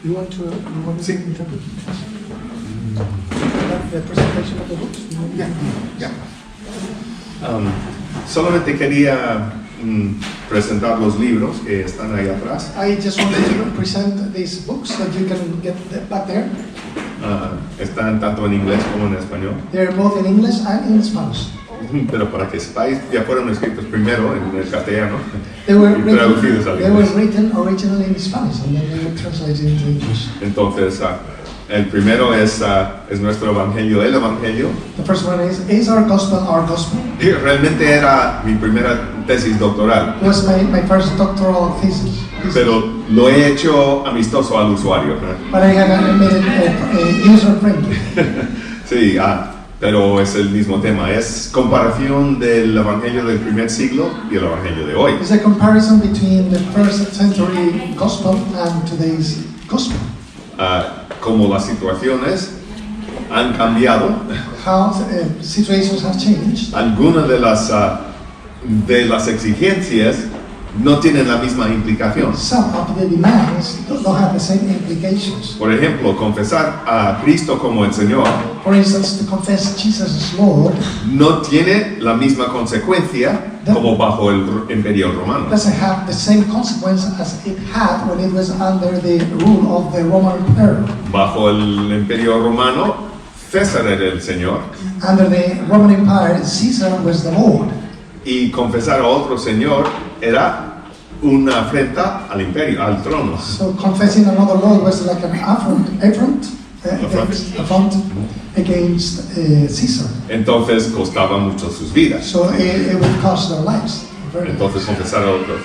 You want to Sí. interpret the presentation of the books? Ya. Solamente quería presentar los libros que están ahí atrás. I just wanted to present these books that you can get back there. Están tanto en inglés como en español. They're both in English and in Spanish. Pero para que sepáis, ya fueron escritos primero en el castellano They were y traducidos al inglés. written originally in Spanish and then they were translated into English. Entonces, el primero es nuestro evangelio, el evangelio. The first one is our gospel our gospel? Y realmente era mi primera tesis doctoral, It was my first doctoral thesis. pero lo he hecho amistoso al usuario. But I had made it user friendly. Sí, pero es el mismo tema, es comparación del evangelio del primer siglo y el evangelio de hoy. It's a comparison between the first century gospel and today's gospel. Como las situaciones han cambiado, How situations have changed. algunas de las exigencias no tienen la misma implicación. Some of the demands don't have the same implications. Por ejemplo, confesar a Cristo como el Señor For instance, to confess Jesus as Lord no tiene la misma consecuencia como bajo el Imperio Romano. doesn't have the same consequence as it had when it was under the rule of the Roman Empire. Bajo el Imperio Romano, César era el Señor Under the Roman Empire, Caesar was the Lord. y confesar a otro Señor era una afrenta al imperio, al trono. So confessing another Lord was like an affront against Caesar. Entonces costaba mucho sus vidas. So it would cost their lives. Entonces confesar a otro.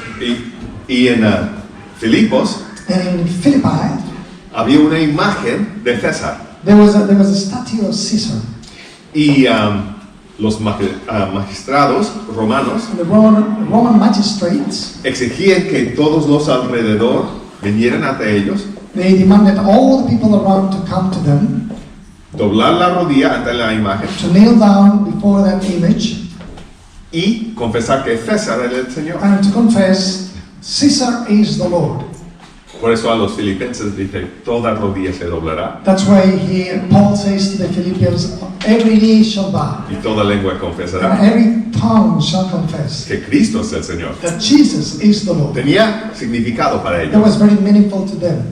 Y en Filipos And in Philippi, había una imagen de César there was a statue of Caesar. y los magistrados romanos The Roman magistrates, exigían que todos los alrededor vinieran ante ellos, they demanded all the people around to come to them, doblar la rodilla ante la imagen to kneel down before that image, y confesar que César era el Señor. and to confess, Caesar is the Lord. Por eso a los filipenses dice, toda rodilla se doblará That's why Paul says to the Philippians, every knee shall bow, y toda lengua and confesará every tongue shall confess que Cristo es el Señor. that Jesus is the Lord. Tenía significado para That ellos, was very meaningful to them.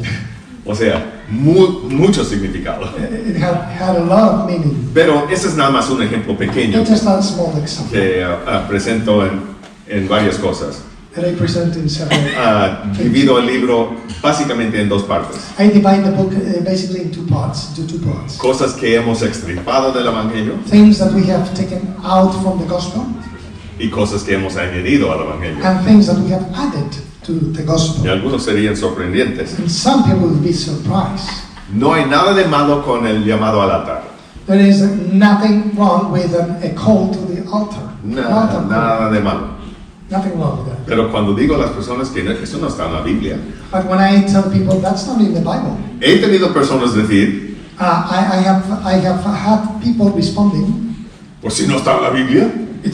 o sea, mucho significado. It had a lot of meaning. Pero ese es nada más un ejemplo pequeño Not just a small example que presento en varias cosas. that I present in several. Divido el libro básicamente en dos partes. I divide the book basically into two parts. Cosas que hemos extirpado del Evangelio Things that we have taken out from the gospel, y cosas que hemos añadido al Evangelio. and things that we have added to the Y gospel. algunos serían sorprendentes. And some people will be surprised. No hay nada de malo con el llamado al altar. There is nothing wrong with a call to the altar. Altar call. Nada de malo. Nothing wrong with that. Pero cuando digo a las personas que eso no está en la Biblia, But when I tell people that's not in the Bible, he tenido personas decir, I have had people responding, pues si no está en la Biblia, it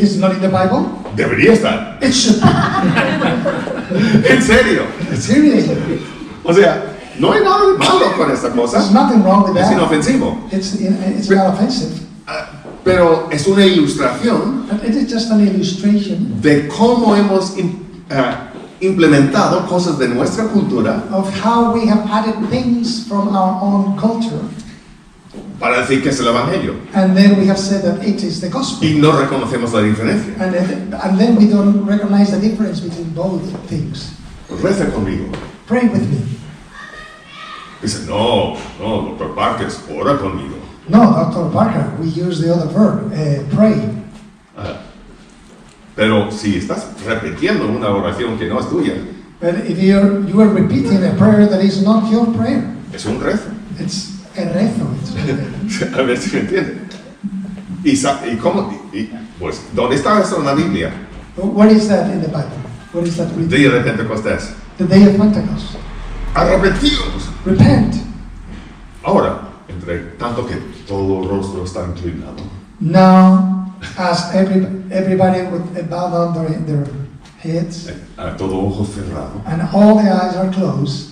is not in the Bible. debería estar. It should be. En serio. Seriously, O sea, no hay nada de malo con esta cosa. there's nothing wrong with Es that. inofensivo. It's not offensive, Pero es una ilustración but it is just an illustration de cómo hemos implementado cosas de nuestra cultura of how we have added things from our own culture, para decir que es el Evangelio. and then we have said that it is the gospel, Y no reconocemos la diferencia. and then we don't recognize the difference between both things. Reza conmigo. Pray with me. Dice, no, Dr. Parker, ora conmigo. No, Dr. Parker, we use the other verb, pray. Pero si estás repitiendo una oración que no es tuya, But if you are repeating a prayer that is not your prayer, es un rezo. it's a rezo. A ver si me entienden. ¿Y cómo? Pues, ¿dónde está eso en la Biblia? What is that in the Bible? What is that written? Día de Pentecostés. The day of Pentecost. Arrepentidos. Repent. Ahora, entre tanto que todo rostro está inclinado. Now, as everybody would bow down their heads, todo ojo cerrado. and all the eyes are closed,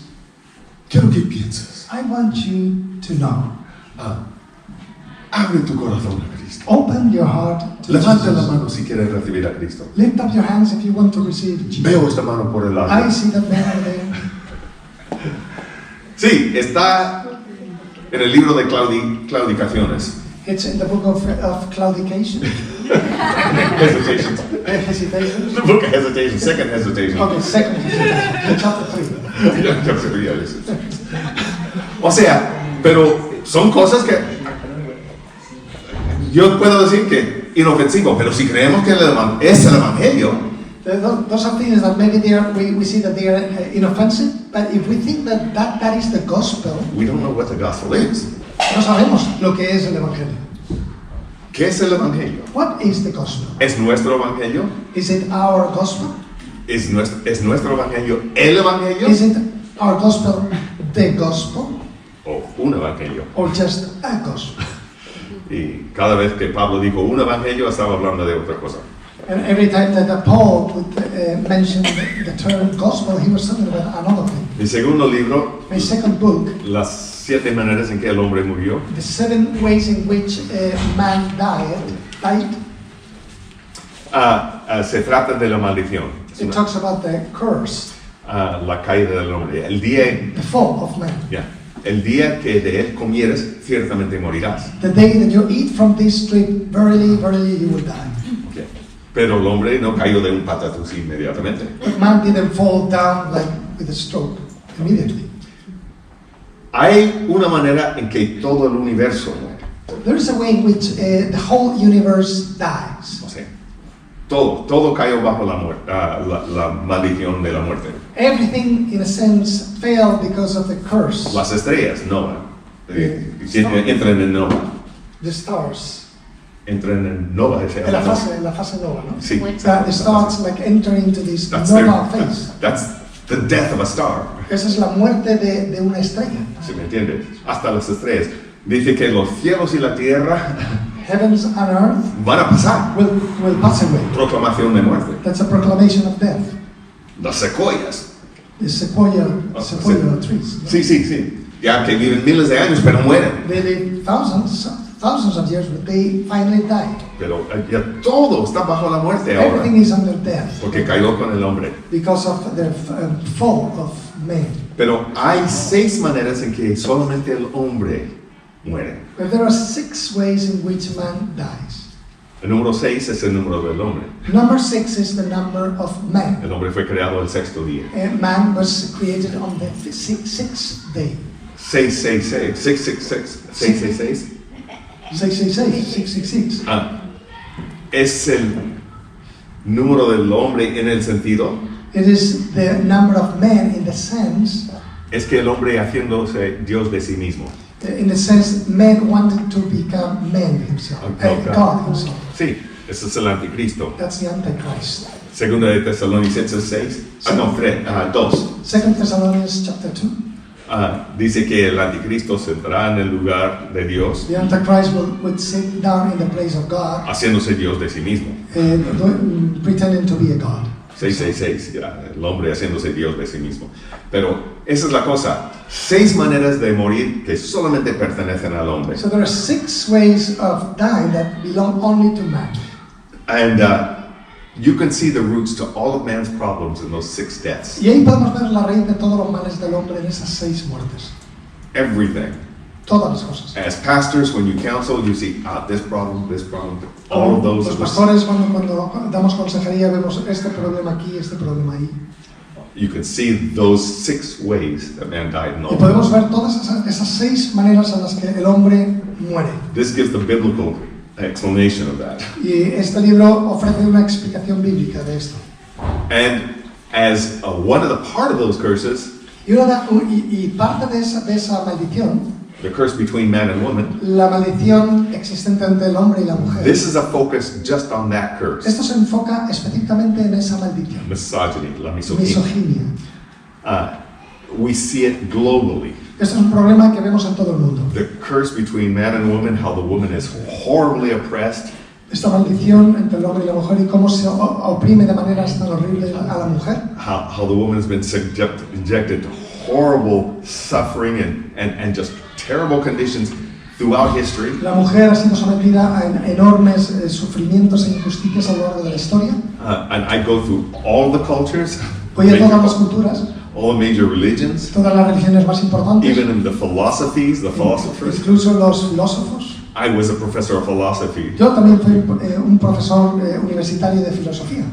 Quiero que pienses. I want you to know. Abre tu corazón a Cristo. Open your heart to Levanta la Jesus. mano si quieres recibir a Cristo. Lift up your hands if you want to receive Jesus. Veo esta mano por el lado. I see that banner there. Sí, está en el libro de claudicaciones. It's in the book of claudication. Hesitations. Hesitations. The book of hesitation, second hesitation. Okay, second hesitation. Chapter 3. O sea, pero son cosas que yo puedo decir que inofensivo, pero si creemos que es el Evangelio, Those are things that maybe we see that they are inoffensive, but if we think that is the gospel, we don't know what the gospel is. no sabemos lo que es el evangelio. ¿Qué es el Evangelio? What is the gospel? ¿Es nuestro Evangelio? Is it our gospel? ¿Es nuestro Evangelio el Evangelio? Is it our gospel the gospel, ¿O un Evangelio? or just a gospel? Y cada vez que Pablo dijo un Evangelio, estaba hablando de otra cosa. And every time that Paul would mention the term gospel, he was talking about another thing. Mi segundo libro, My second book, Las 7 maneras en que el hombre murió, The 7 Ways in Which Man Died, se trata de la maldición. Es it una- talks about the curse, la caída del hombre. the fall of man. El día que de él comieres, ciertamente morirás. The day that you eat from this tree, verily, verily you will die. Okay. Pero el hombre no cayó de un patatús inmediatamente. But man didn't fall down like with a stroke immediately. Hay una manera en que todo el universo muere. There is a way in which the whole universe dies. O sea, todo cayó bajo la maldición de la muerte. Everything, in a sense, failed because of the curse. Las estrellas, Nova, Sí. entran en Nova. The stars. Entran en Nova. En la fase nova, no? Sí. That the stars like enter into this That's nova phase. That's the death of a star. Esa es la muerte de una estrella. ¿Se me entiende? Hasta las estrellas. Dice que los cielos y la tierra Heavens and earth van a pasar. will pass away. Proclamación de muerte. That's a proclamation of death. Las secuoyas. The sequoia sí. trees. Sí, sí, sí. Ya que viven miles de años, pero mueren. They live thousands of years, but they finally died. Pero ya todo está bajo la muerte ahora. Everything is under death Porque cayó con el hombre. because of the fall of man. Pero hay 6 maneras en que solamente el hombre muere. But there are 6 ways in which man dies. El número 6 es el número del hombre. Number 6 is the number of man. El hombre fue creado el 6º día. Man was created on the sixth day. 666. 666. 666. 666. Es el número del hombre en el sentido. It is the number of men in the sense, Es que el hombre haciéndose Dios de sí mismo. in the sense man wanted to become man himself, God himself. Sí, ese es el anticristo. That's the Antichrist. Segunda de Tesalonicenses 6. 2. 2 Thessalonians chapter 2. Dice que el anticristo se sentará en el lugar de Dios, The Antichrist would sit down in the place of God, haciéndose Dios de sí mismo. pretending to be a God. 666, ya, el hombre haciéndose Dios de sí mismo. Pero esa es la cosa. 6 maneras de morir que solamente pertenecen al hombre. So there are 6 ways of dying that belong only to man. And you can see the roots to all of man's problems in those 6 deaths. Y ahí podemos ver la raíz de todos los males del hombre en esas 6 muertes. Everything. Todas las cosas. As pastors, when you counsel, you see, this problem, all of those. Los pastores cuando damos consejería vemos este problema aquí, este problema ahí. You can see those 6 ways that man died in Y all. podemos ver todas esas 6 maneras en las que el hombre muere. This gives the biblical explanation of that. Y este libro ofrece una explicación bíblica de esto. And as one of the part of those curses, Y parte de esa maldición, the curse between man and woman, la maldición existente entre el hombre y la mujer, this is a focus just on that curse. esto se enfoca específicamente en esa maldición, Misogyny, la misoginia. misoginia. We see it globally. Esto es un problema que vemos en todo el mundo. The curse between man and woman, how the woman is horribly oppressed. esta maldición entre el hombre y la mujer y cómo se oprime de maneras tan horribles a la mujer. How the woman has been subjected to horrible suffering and just terrible conditions throughout history. La mujer ha sido sometida a enormes sufrimientos e injusticias a lo largo de la historia. And I go through all the cultures, Voy a todas las culturas, all the major religions, todas las religiones más importantes, even in the philosophies, the philosophers. incluso los filósofos. I was a professor of philosophy Yo también fui un profesor universitario de filosofía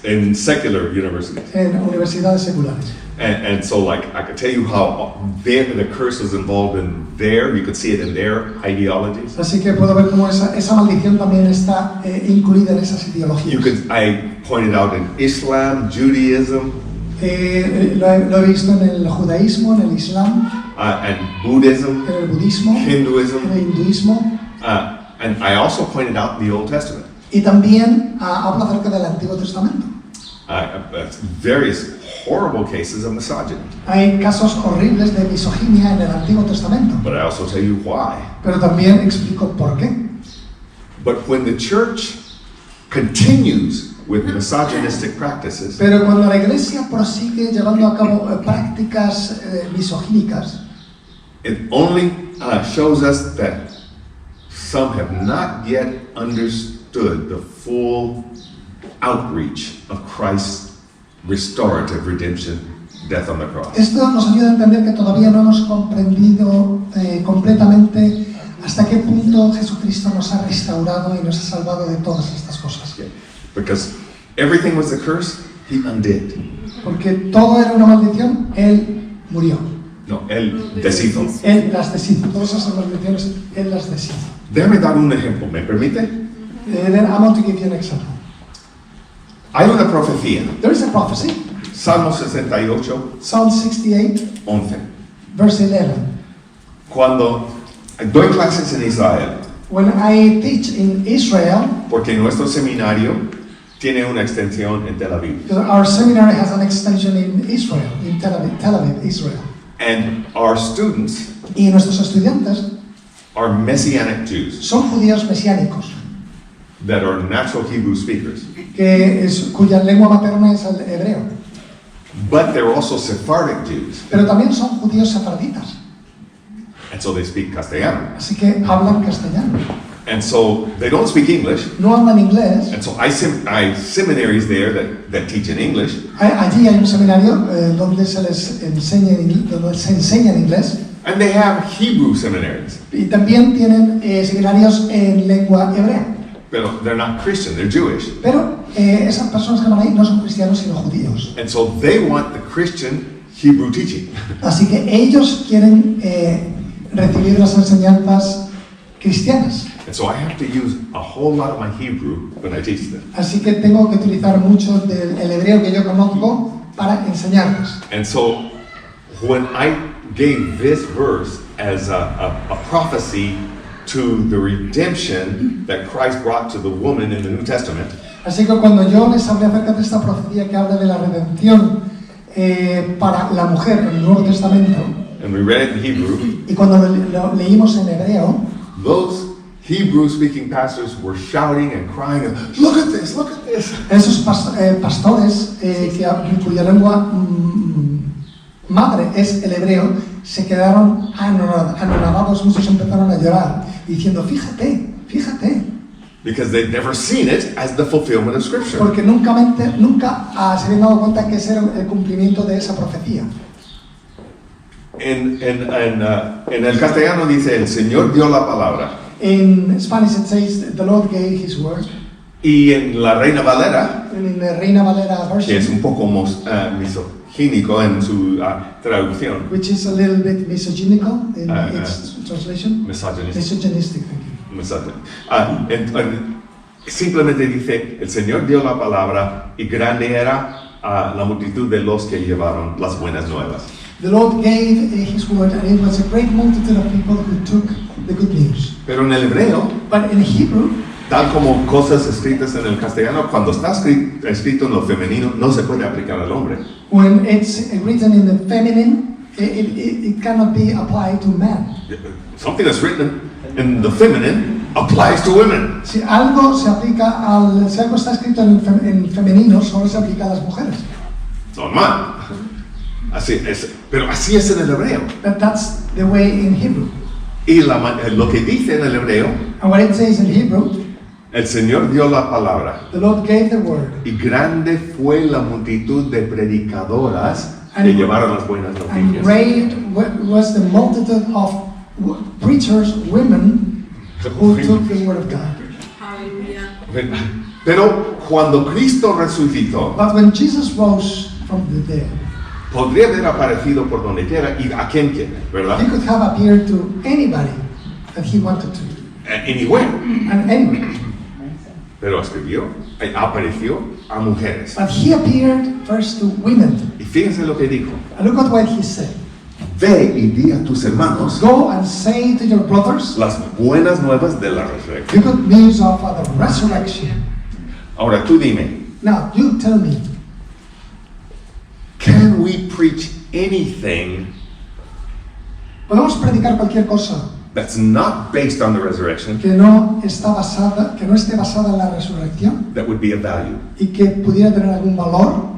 in secular universities. en universidades seculares. And so, like, I could tell you how the curse was involved in there. You could see it in their ideologies. Así que puedo ver cómo esa maldición también está incluida en esas ideologías. I pointed out in Islam, Judaism, Lo he visto en el judaísmo, en el islam, and Buddhism, en el budismo, Hinduism, en el hinduismo, and I also pointed out the Old Testament. y también habla acerca del Antiguo Testamento. Various horrible cases of misogyny. Hay casos horribles de misoginia en el Antiguo Testamento, But I also tell you why. pero también explico por qué. But when the church continues with misogynistic practices, Pero cuando la Iglesia prosigue llevando a cabo prácticas misogínicas, it only shows us that some have not yet understood the full outreach of Christ's restorative redemption, death on the cross. esto nos ayuda a entender que todavía no hemos comprendido completamente hasta qué punto Jesucristo nos ha restaurado y nos ha salvado de todas estas cosas. Because everything was a curse, he undid. Porque todo era una maldición, Él murió. No, él deshizo. Él las deshizo. Todas esas maldiciones, Él las deshizo. Déjame dar un ejemplo, ¿me permite? Then I want to give you an example. Hay una profecía, There is a prophecy, Salmo 68, Psalm 68, 11. verse 11. Cuando doy clases en Israel, When I teach in Israel, porque nuestro seminario tiene una extensión en Tel Aviv, because our seminary has an extension in Israel, in Tel Aviv, Israel. and our students Y nuestros estudiantes are Messianic Jews son judíos mesiánicos, that are natural Hebrew speakers, cuya lengua materna es el hebreo. but they're also Sephardic Jews, Pero también son judíos sefarditas, and so they speak Castellano. así que hablan castellano. And so they don't speak English, No hablan inglés. and so I seminaries there that teach in English, Allí hay un seminario donde se les enseña donde se enseña en inglés, and they have Hebrew seminaries, y también tienen seminarios en lengua hebrea. but they're not Christian, they're Jewish. Pero esas personas que van ahí no son cristianos sino judíos. And so they want the Christian Hebrew teaching. Así que ellos quieren recibir las enseñanzas cristianas. And so I have to use a whole lot of my Hebrew when I teach them. Así que tengo que utilizar mucho del hebreo que yo conozco para enseñarles. And so when I gave this verse as a prophecy to the redemption that Christ brought to the woman in the New Testament, Así que cuando yo les hablé acerca de esta profecía que habla de la redención para la mujer en el Nuevo Testamento, and we read it in Hebrew, y cuando lo leímos en hebreo, those Hebrew-speaking pastors were shouting and crying, "Look at this! Look at this!" esos pastores cuya lengua madre es el hebreo, se quedaron anonadados, muchos empezaron a llorar, diciendo, fíjate, fíjate, Because they'd never seen it as the fulfillment of Scripture. porque nunca se habían dado cuenta que ese era el cumplimiento de esa profecía. En el castellano dice, el Señor dio la palabra. In Spanish it says, the Lord gave His word. Y en la Reina Valera, In the Reina Valera que es version, un poco misogínico en su traducción, which is a little bit misogynical in its translation. misogynistic, Misogynistic, thank you. simplemente dice, el Señor dio la palabra y grande era la multitud de los que llevaron las buenas nuevas. The Lord gave His word, and it was a great multitude of people who took the good news. Pero en el hebreo, But in Hebrew, tal como cosas escritas en el castellano, cuando está escrito en lo femenino, no se puede aplicar al hombre. when it's written in the feminine, it cannot be applied to man. Something that's written in the feminine applies to women. Si algo se aplica si algo está escrito en femenino, solo se aplica a las mujeres. Normal. Así es, pero así es en el hebreo. But that's the way in Hebrew. Y lo que dice en el hebreo, And what it says in Hebrew, el Señor dio la palabra. the Lord gave the word. Y grande fue la multitud de predicadoras que llevaron las buenas And noticias. great was the multitude of preachers, women, who took the word of God. Pero cuando Cristo resucitó, But when Jesus rose from the dead, podría haber aparecido por donde quiera y a quien quiera, ¿verdad? he could have appeared to anybody that he wanted to. Anywhere. And anyway. Pero apareció a mujeres. But he appeared first to women. Y fíjense lo que dijo. And look at what he said. Ve y di a tus hermanos Go and say to your brothers las buenas nuevas de la resurrección. the good news of the resurrection. Ahora tú dime, Now, you tell me, can we preach anything ¿podemos predicar cualquier cosa that's not based on the resurrection que no esté basada en la resurrección that would be of value? y que pudiera tener algún valor?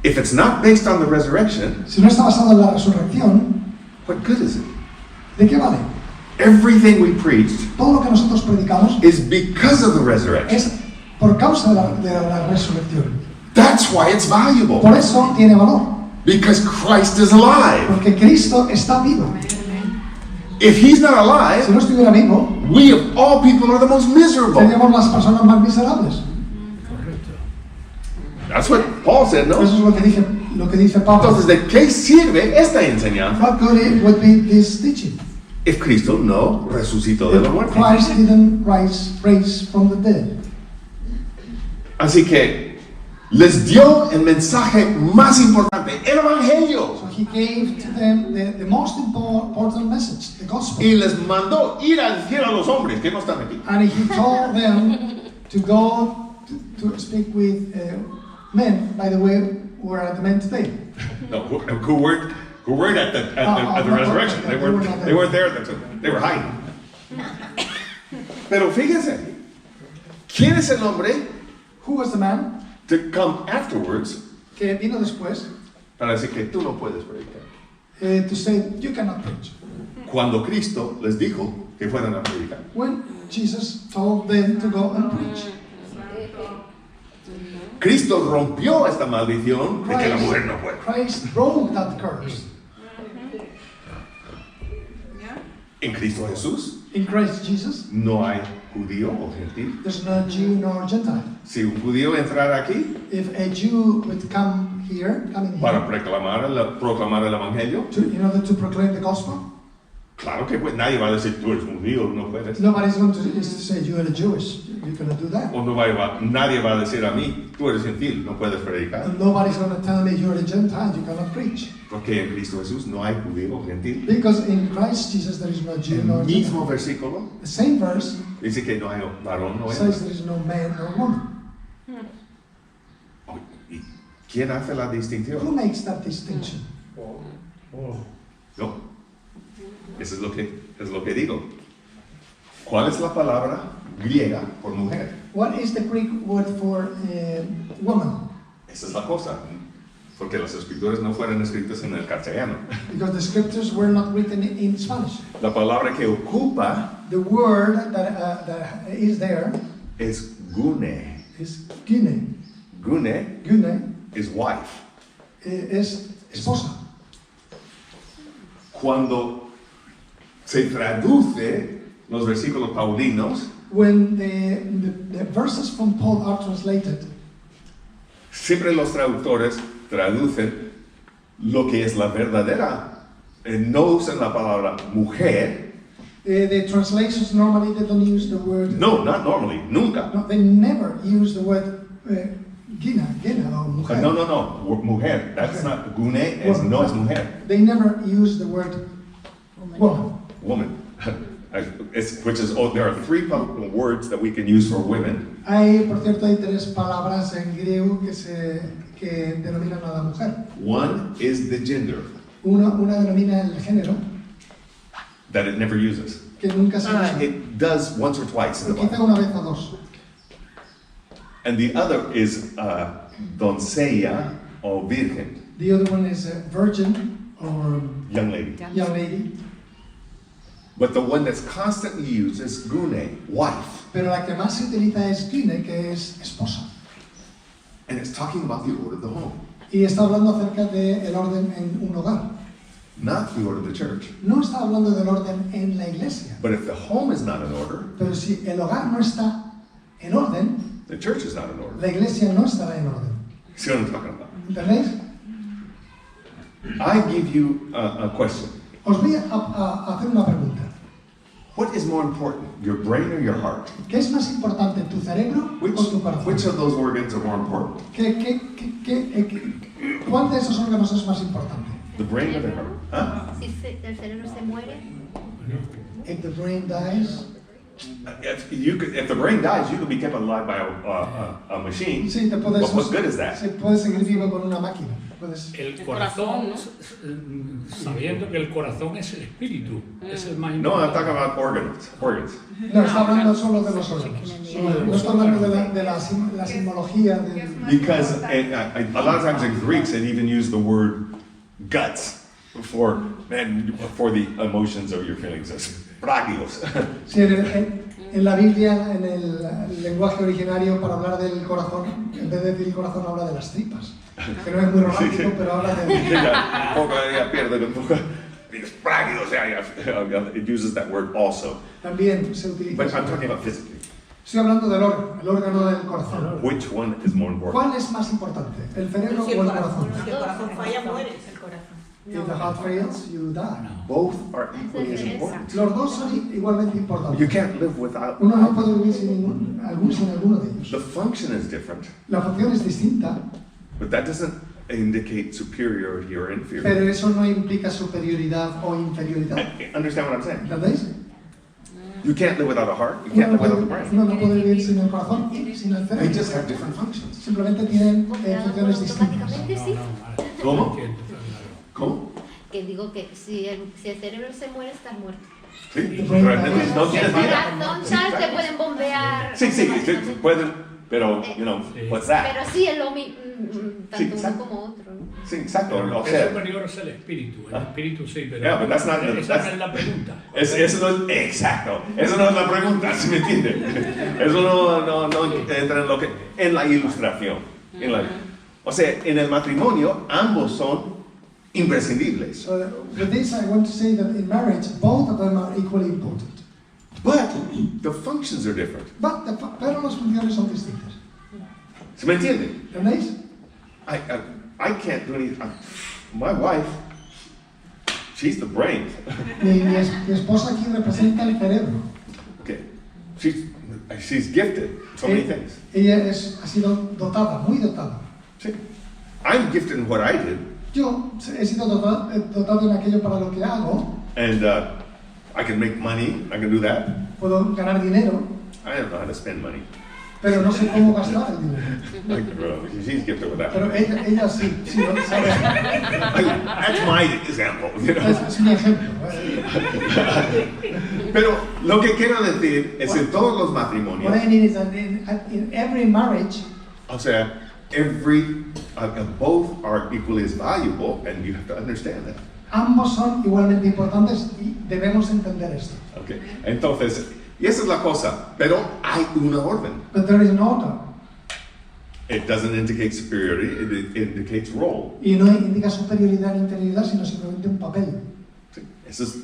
If it's not based on the resurrection, Si no está basado en la resurrección, what good is it? ¿de qué vale? Everything we preached Todo lo que nosotros predicamos is because of the resurrection. es por causa de la resurrección. That's why it's valuable. Por eso tiene valor, Because Christ is alive. porque Cristo está vivo. If he's not Si alive, no estuviera vivo, we of all people are the most miserable. seríamos las personas más miserables. That's what Paul said, no? Eso es lo que dice Pablo. Entonces, ¿de qué sirve esta enseñanza What good it would be this teaching if Cristo no resucitó de la if muerte? Christ didn't raise from the dead? Así que les dio el mensaje más importante, el Evangelio. So he gave to them the most important message, the gospel. Y les mandó ir a decir a los hombres que no están aquí. And he told them to go to speak with men, by the way, where are the men today? No, who weren't at the resurrection. They weren't there. They were hiding. Pero fíjense, ¿quién es el hombre Who was the man to come afterwards que vino después para decir que tú no puedes predicar? to say, you cannot preach? Cuando Cristo les dijo que fueran a predicar. When Jesus told them to go and preach. Cristo rompió esta maldición de que la mujer no puede. Christ broke that curse. En Cristo Jesús In Christ Jesus, no hay judío o gentil. there's no Jew nor Gentile. Si un judío entrara aquí If a Jew would come in para here, proclamar el evangelio, in order to proclaim the gospel, claro que pues, nadie va a decir tú eres judío, no puedes. nobody's going to say you are a Jewish. You're going to do that. O nadie va a decir a mí tú eres gentil, no puedes predicar. And nobody's going to tell me you're a Gentile. You cannot preach. Porque en Cristo Jesús no hay judío o gentil. Because in Christ Jesus there is no Jew El nor mismo Gentile. versículo The same verse dice que no hay varón, no hay. says there is no man nor woman. ¿Y quién hace la Who distinción? makes that distinction? No. Eso es lo que digo. ¿Cuál es la palabra griega por mujer? What is the Greek word for woman? Esa es la cosa. Porque las escrituras no fueron escritas en el castellano. Because the scriptures were not written in Spanish. La palabra que ocupa The word that is there es gune. is gune. Gune Gune is wife. es esposa. Cuando se traduce los versículos paulinos, When the verses from Paul are translated, siempre los traductores traducen lo que es la verdadera. No usan la palabra mujer. the translations normally they don't use the word. No, not normally. Nunca. No, they never use the word gina or mujer. No. Mujer. That's not. Gune es no es mujer. They never use the word woman. Woman. There are three words that we can use for women. Por cierto, hay tres palabras en griego que denominan a la mujer. One is the gender Una denomina el género that it never uses. que nunca se usa, It does once or twice in the quizá Bible. una vez o dos. And the other is doncella or virgen, The other one is virgin or young lady. young lady. But the one that's constantly used is gune, wife. Pero la que más se utiliza es gine, que es esposa. And it's talking about the order of the home, Y está hablando acerca del orden en un hogar. not the order of the church. No está hablando del orden en la iglesia. But if the home is not in order, Pero si el hogar no está en orden, the church is not in order. la iglesia no estará en orden. See what I'm talking about? ¿Entendéis? I give you a question. Os voy a hacer una pregunta. What is more important, your brain or your heart? ¿Qué es más importante, tu cerebro Which, o tu corazón? which of those organs are more important? ¿Cuál de esos órganos es más importante? The brain or the heart? Huh? Si el cerebro se muere, If the brain dies, If the brain dies, you could be kept alive by a machine. sí, te puedes, But what good is that? sí, puedes seguir vivo con una máquina. Puedes, El corazón, sabiendo que el corazón es el espíritu, es el más No, I'm importante. talking about organs. no, está hablando solo de los órganos. No está hablando de la simbología del... Because a lot of times in Greeks, it even use the word guts for the emotions or your feelings. Brachios. Sí, en la Biblia, en el lenguaje originario, para hablar del corazón, en vez de decir corazón, habla de las tripas. Que no es muy romántico, pero habla de... Un poco ya pierde un poco. Brachios, it uses that word also. También se utiliza... But I'm talking about physically. Estoy hablando del órgano, el órgano del corazón. Which one is more important? ¿Cuál es más importante, el cerebro o el corazón? Si el corazón falla, mueres. El corazón. If the heart fails, you die. Both are equally as important. Los dos son igualmente You importantes. can't live without. Uno no puede vivir sin alguno de ellos. The function is different, La función es distinta, but that doesn't indicate superiority or pero inferiority. eso no implica superioridad o inferioridad. Understand what I'm saying? ¿Entendéis? You can't live without a heart. You can't live without the brain. Uno no puede vivir sin el corazón y sin el They cerebro. just have different functions. Simplemente tienen funciones distintas. automáticamente sí. ¿Cómo? ¿Cómo? Que digo que si el cerebro se muere, estás muerto. Sí, realmente no El tienes vida. corazón, tal, te pueden bombear. Sí, sí, sí, pueden, pero, what's that? Pero sí es lo mismo, tanto Sí, uno exacto. como otro. ¿no? Sí, exacto. O Lo que es sea, superior es el espíritu. El espíritu sí, pero Yeah, but that's not- esa that's- no es la pregunta. eso no es, exacto, eso no es la pregunta, ¿sí me entiende? Eso no entra en la ilustración. O sea, en el matrimonio ambos son imprescindibles. So, with this, I want to say that in marriage, both of them are equally important. But the functions are different. Pero las funciones son distintas. ¿Se me entiende? ¿Entendéis? I can't do anything. My wife, she's the brain. Mi esposa aquí representa el cerebro. Okay. She's gifted so many things. Ella ha sido dotada, muy dotada. See? I'm gifted in what I did, Yo he sido dotado en aquello para lo que hago. and I can make money, I can do that. Puedo ganar dinero, I don't know how to spend money. pero no sé cómo gastar el dinero. She's gifted with that. Pero ella sí, lo sabe. That's my example. You know? Es un ejemplo. Pero lo que quiero decir es en todos los What I matrimonios, mean is that in every marriage, o sea, both are equally as valuable, and you have to understand that. ambos son igualmente importantes y debemos entender esto. Okay. Entonces, y esa es la cosa, pero hay una orden. But there is an order. It doesn't indicate superiority, it indicates role. Y no indica superioridad ni inferioridad, sino simplemente un papel. See? This is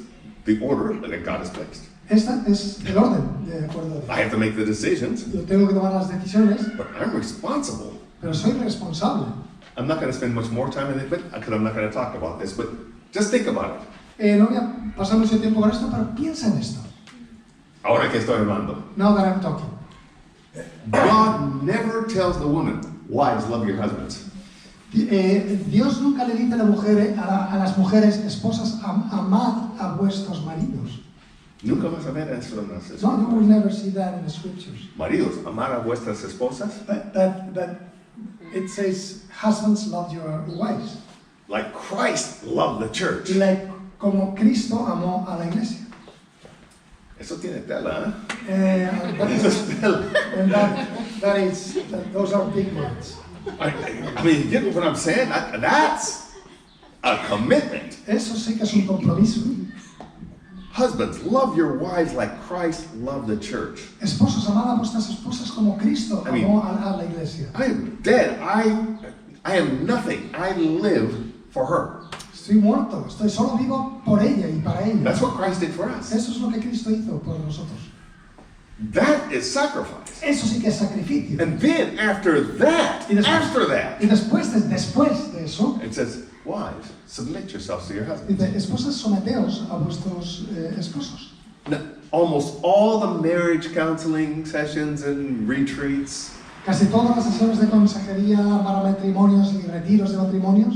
the order that God has placed. Este es el orden, de acuerdo a Dios. I have to make the decisions, Yo tengo que tomar las decisiones, but I'm responsible. pero soy responsable. I'm not going to spend much more time in it, because I'm not going to talk about this, but just think about it. No voy a pasar mucho tiempo con esto, pero piensa en esto. Ahora que estoy hablando. Now that I'm talking. God never tells the woman, wives, love your husbands. Dios nunca le dice a, a las mujeres, esposas, amad a vuestros maridos. Nunca vas a ver eso en las esposas. No, you will never see that in the scriptures. Maridos, amar a vuestras esposas. But it says, husbands, love your wives. Like Christ loved the church. Como Cristo amó a la iglesia. Eso tiene tela, And those are big words. I mean, you get what I'm saying? That's a commitment. Eso sí que es un compromiso. Husbands, love your wives like Christ loved the church. Esposos, amad a vuestras esposas como Cristo I mean, amó a la iglesia. I am dead. I am nothing. I live for her. Estoy muerto, estoy solo vivo por ella y para ella. That's what Christ did for us. Eso es lo que Cristo hizo por nosotros. That is sacrifice. Eso sí que es sacrificio. And then after that, Y después de eso, it says, wives, submit yourselves to your husbands. dice, esposas, someteos a vuestros esposos. Now, almost all the marriage counseling sessions and retreats, Casi todas las sesiones de consejería para matrimonios y retiros de matrimonios,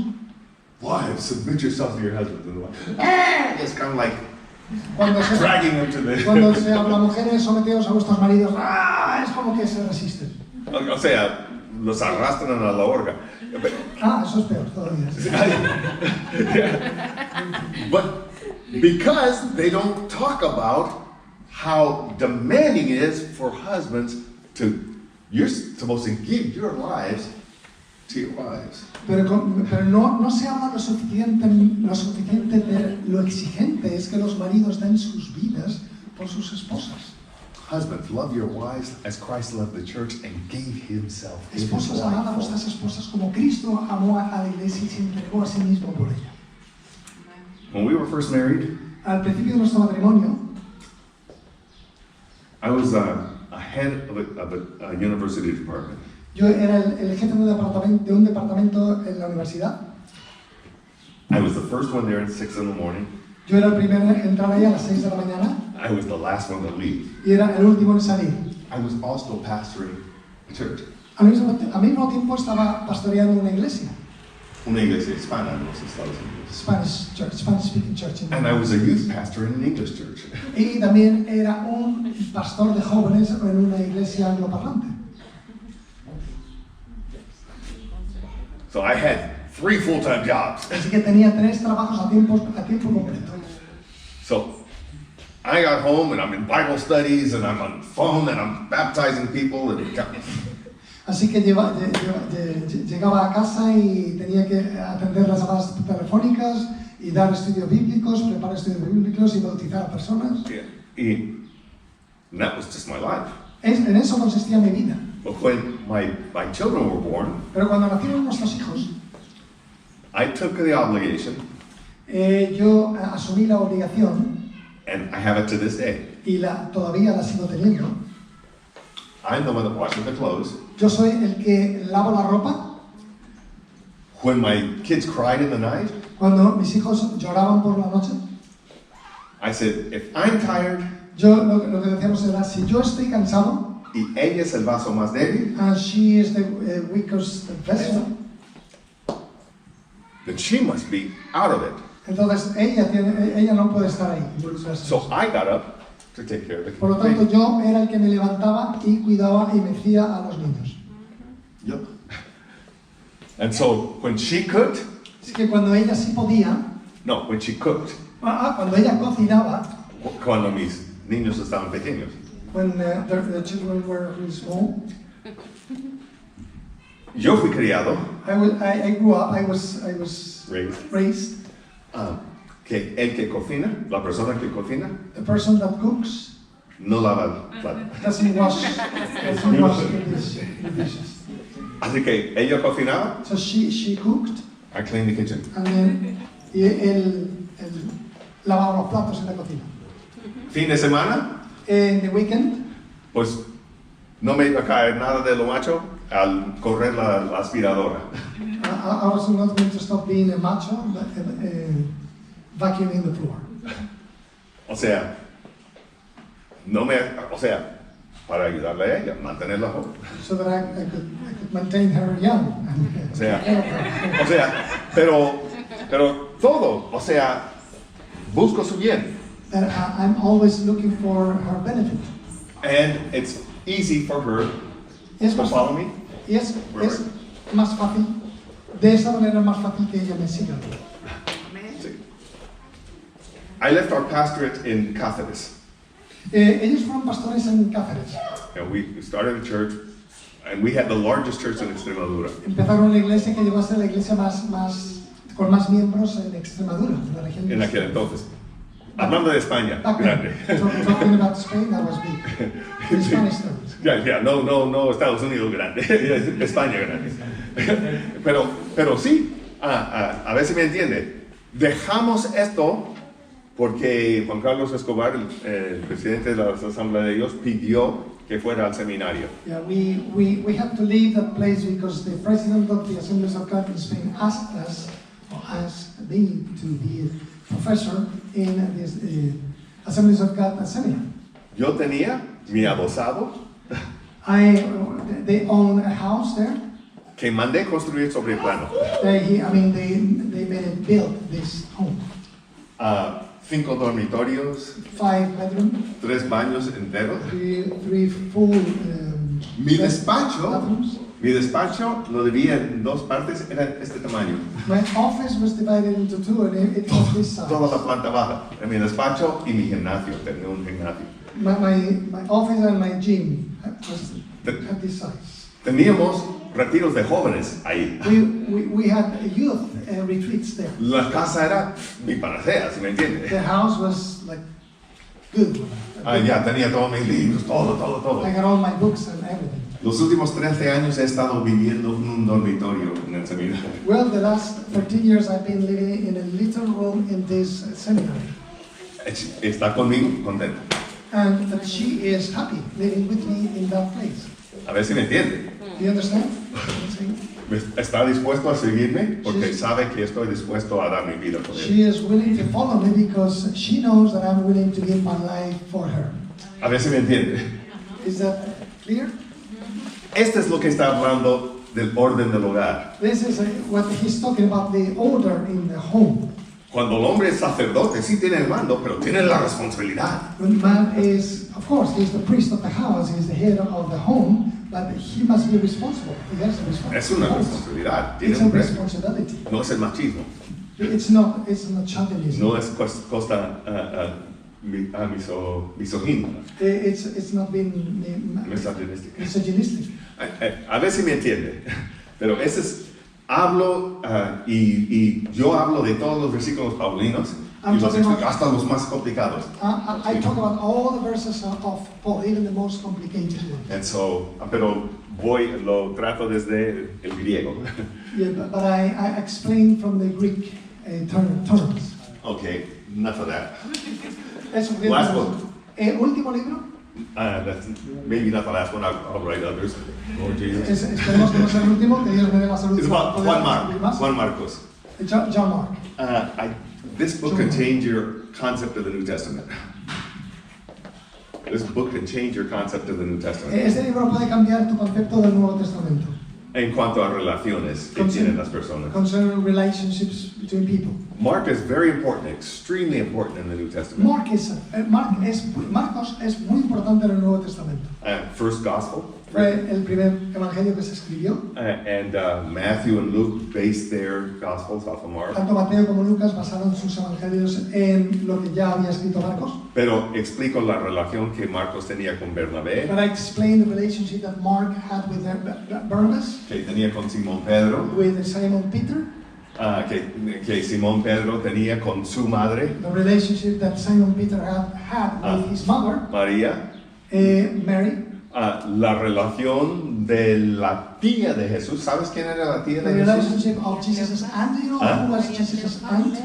wives, submit yourselves to your husbands. And the wife, it's kind of like cuando se, dragging them to cuando the... se habla mujeres, someteos a vuestros maridos, es como que se resisten. O sea, los arrastran a la horca. Eso es peor todavía. But because they don't talk about how demanding it is for husbands you're supposed to give your lives to your wives. Pero no se habla lo suficiente de lo exigente es que los maridos den sus vidas por sus esposas. Husbands, love your wives as Christ loved the church and gave himself. Esposas, amad a vuestras esposas como Cristo amó a la iglesia y se entregó a sí mismo por ella. When we were first married, Al principio de nuestro matrimonio, I was a head of a university department. yo era el jefe de un departamento en la universidad. I was the first one there at 6 in the morning. Yo era el primero en entrar ahí a las 6 de la mañana I was the last one to leave. y era el último en salir. I was also pastoring a church, Al mismo tiempo estaba pastoreando una iglesia, una iglesia hispana en los Estados Unidos. Spanish speaking church. And I was a youth pastor in an English church. Y también era un pastor de jóvenes en una iglesia angloparlante. So I had 3 full-time jobs. Así que tenía 3 trabajos a tiempo completo. So I got home and I'm in Bible studies and I'm on the phone and I'm baptizing people and Así que llegaba a casa y tenía que atender las llamadas telefónicas y dar estudios bíblicos, preparar estudios bíblicos y bautizar a personas. and that was just my life. En eso consistía mi vida. But when my children were born, Pero cuando nacieron nuestros hijos, I took the obligation, yo asumí la obligación, and I have it to this day. y todavía la sigo teniendo. I'm the one that washes the clothes. Yo soy el que lavo la ropa. When my kids cried in the night, Cuando mis hijos lloraban por la noche, I said, if I'm tired yo lo que decíamos era, si yo estoy cansado, y ella es el vaso más débil, and she is the weakest vessel, then she must be out of it. entonces ella no puede estar ahí. So I got up to take care of the Por lo tanto, baby. yo era el que me levantaba y cuidaba y mecía a los niños. Yep. And so when she cooked, Así que cuando ella sí podía, when she cooked, cuando ella cocinaba, cuando mis niños estaban pequeños, when the children were really small, yo fui criado, I grew up, I was raised. Que el que cocina, la persona que cocina, The person that cooks no lava el plato. doesn't wash the dishes. Así que ella cocinaba, So she cooked, I cleaned the kitchen. and then él lavaba los platos en la cocina. Fin de semana, In the weekend, pues no me iba a caer nada de lo macho al correr la aspiradora. I was not going to stop being a macho, but vacuuming the floor. O sea, para ayudarle a ella, mantenerla joven. So that I could maintain her young. O sea, pero todo, busco su bien. And I'm always looking for her benefit. And it's easy for her Es to más follow fácil, me. es más fácil, de esa manera es más fácil que ella me siga. Sí. I left our pastorate in Cáceres. Ellos fueron pastores en Cáceres. And we started a church, and we had the largest church in Extremadura. Empezaron la iglesia que llegó a ser la iglesia con más miembros en Extremadura, en la región de En aquel entonces. Hablando de España, Back grande. then. Talking about Spain, that was big. In Spanish terms. No, Estados Unidos grande, España grande. pero sí, a ver si me entiende. Dejamos esto porque Juan Carlos Escobar, el presidente de la Asamblea de Dios, pidió que fuera al seminario. Yeah, we had to leave that place because the president of the Assemblies of God in Spain asked me to be a professor in the Assemblies of God seminary. Yo tenía mi adosado They own a house there. que mandé construir sobre el plano. They made it build this home. 5 dormitorios, 5 bedroom, 3 baños enteros. three full Mi despacho, bathrooms. lo dividía en 2 partes, era este tamaño. My office was divided into 2 and it was this size. Toda la planta baja. En mi despacho y mi gimnasio, tenía un gimnasio. My office and my gym had this size. Teníamos retiros de jóvenes ahí. We had youth retreats there. La casa era mi panacea, si me entiende. The house was like good. Ya tenía todos mis libros, todo. I got all my books and everything. Los últimos 13 años he estado viviendo en un dormitorio en el seminario. Well, the last 13 years I've been living in a little room in this seminary. Está conmigo, contento. And that she is happy living with me in that place. A ver si me entiende. Do you understand? Está dispuesto a seguirme porque Sí. sabe que estoy dispuesto a dar mi vida por él. She is willing to follow me because she knows that I'm willing to give my life for her. A ver si me entiende. Is that clear? Este es lo que está hablando del orden del hogar. This is what he's talking about, the order in the home. Cuando el hombre es sacerdote, sí tiene el mando, pero tiene la responsabilidad. When man is, of course, he's the priest of the house, he's the head of the home, but he must be responsible. He has a responsibility. Es una responsabilidad, tiene It's a un premio. responsibility. No es el machismo, It's not chauvinism. no es costa misoginia, It's not being misoginística. misogynistic. A ver si me entiende, pero ese es, hablo y yo hablo de todos los versículos paulinos y los explico hasta los más complicados. I talk about all the verses of Paul, even the most complicated ones. And so, pero lo trato desde el griego. Yeah, but I explain from the Greek terms. Okay, enough of that. Eso, Last book. Último libro. That's maybe not the last one. I'll write others. Lord Jesus. Esperemos que no sea el último, que Dios me dé la salud. It's about para poder Juan escribir más. Marcos. John Mark. This book can change your concept of the New Testament. This book can change your concept of the New Testament. Este libro puede cambiar tu concepto del Nuevo Testamento. En cuanto a relaciones que tienen las personas. Concerning relationships between people. Mark is very important, extremely important in the New Testament. Marcos es muy importante en el Nuevo Testamento. First Gospel. Fue el primer evangelio que se escribió. And Matthew and Luke based their Gospels off of Mark. Tanto Mateo como Lucas basaron sus evangelios en lo que ya había escrito Marcos. Pero explico la relación que Marcos tenía con Bernabé, But I explained the relationship that Mark had with Barnabas, que tenía con Simón Pedro, with Simon Peter, que Simón Pedro tenía con su madre, the relationship that Simon Peter had with his mother, María, Mary, la relación de la tía de Jesús. ¿Sabes quién era la tía the de Jesús? relationship of Jesus' aunt. Do you know who was Jesus' aunt?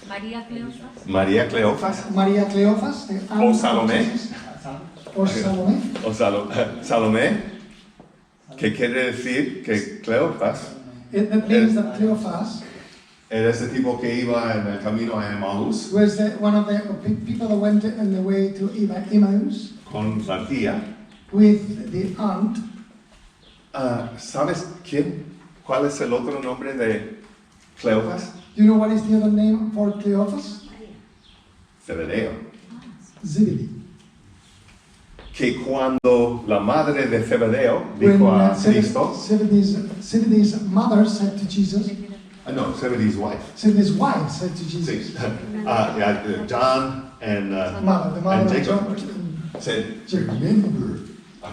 María Cleofas. María Cleofas. María Cleofas, the aunt O of Salomé. Jesus. O Salomé. O Salomé, que quiere decir que Cleofas That means that Cleophas era ese tipo que iba en el camino a Emmaús was one of the people that went on the way to Emmaus con la tía. with the aunt. ¿Sabes cuál es el otro nombre de Cleofas? Do you know what is the other name for Cleophas? Zebedeo. Zebedee. Que cuando la madre de Zebedeo dijo a Cristo, Zebedee's mother said to Jesus, no, Zebedee's wife. Zebedee's wife said to Sí. Jesus, John and the mother of Jacob. John, said, remember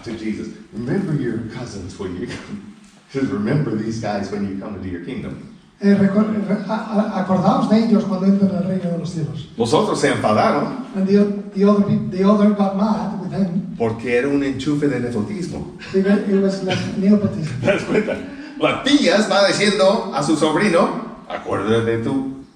to Jesus, remember your cousins when you come. He says, remember these guys when you come into your kingdom. Acordaos de ellos cuando entren al reino de los cielos. Los otros se enfadaron And the other got mad with him porque era un enchufe de nepotismo. because it was like nepotism. ¿Te das cuenta? La tía va diciendo a su sobrino, acuérdate de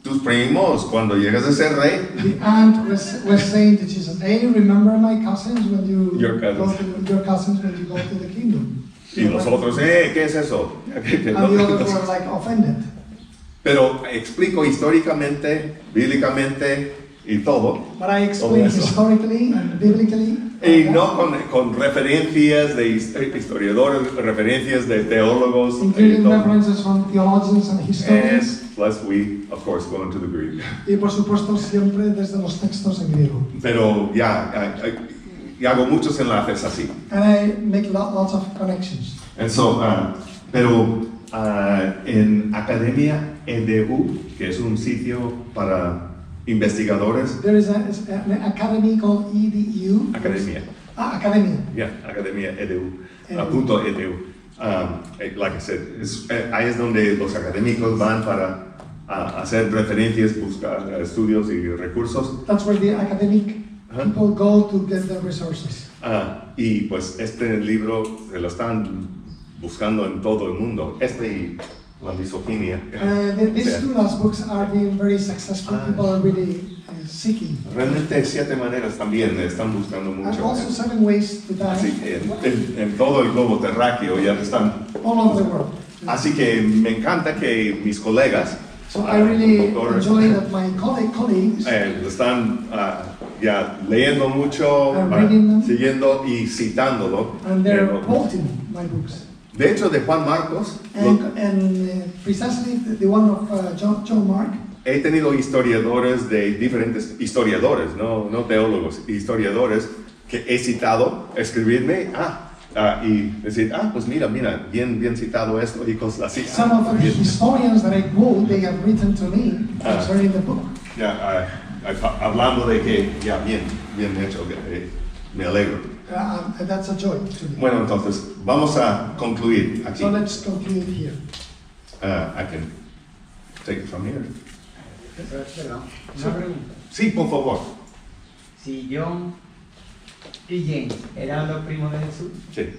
tus primos cuando llegas a ser rey. The aunt was saying to Jesus, hey, remember my cousins when you Your cousins. go to your cousins when you go to the kingdom. Y los otros, ¿qué es eso? And the others were like offended. Pero explico históricamente, bíblicamente y todo. But I explained eso. historically and biblically. Y no con referencias de historiadores, referencias de teólogos. Including references from theologians and historians. Plus we, of course, go into the Greek. Y por supuesto siempre desde los textos en griego. Pero y hago muchos enlaces así. And I make lots of connections. And so, pero en Academia EDU, que es un sitio para investigadores. There is an academy called EDU. Academia. Academia. Yeah, Academia EDU. EDU. Punto EDU. Like I said, ahí es donde los académicos van para hacer referencias, buscar estudios y recursos. That's where the academic people go to get their resources. Y pues este libro se lo están buscando en todo el mundo. Y la misoginia. These two last books are being very successful. People are really seeking. Realmente 7 maneras también están buscando And mucho. also 7 ways to die Así que en todo el globo terráqueo ya están. all over the world. Así que me encanta que mis colegas, So I really doctores, enjoy that my colleagues lo están ya leyendo mucho, I'm reading them. siguiendo y citándolo. and they're quoting my books. De hecho, de Juan Marcos, And precisely the one of John Mark, he tenido historiadores de diferentes historiadores, no teólogos, historiadores que he citado, escribirme, y decir, pues mira, bien citado esto y cosas así. some of the historians that I quote, they have written to me concerning the book. Ya, hablando de que ya bien hecho, me alegro. And that's a joy to me. Bueno, entonces vamos a concluir aquí. So let's conclude here. I can take it from here. Perdón, una pregunta. Sí, por favor. Si John y James eran los primos de Jesús, Sí.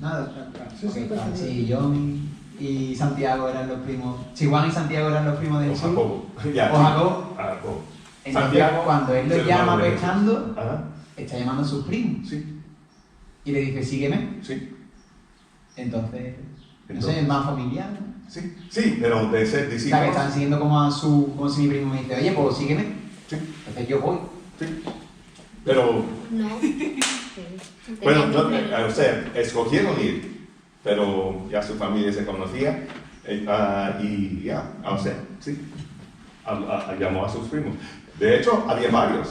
nada, Sí, sí, ok. perfecto. Si John y Santiago eran los primos, si Juan y Santiago eran los primos de O Jesús, Jacobo. Ya, o sí. Jacobo, Jacobo. entonces Santiago, cuando él es los el llama hermano de Jesús. pescando, Ajá. está llamando a sus primos Sí, y le dice sígueme, sí. entonces, no Entonces. sé, es más familiar, ¿no? Sí, pero de ser O sea, que discípulos. están siguiendo como si mi primo me dice, oye, pues sígueme, Sí, entonces yo voy. sí. Pero, No. bueno, o sea, escogieron ir, pero ya su familia se conocía y ya, o sea, sí, llamó a sus primos. De hecho, había varios.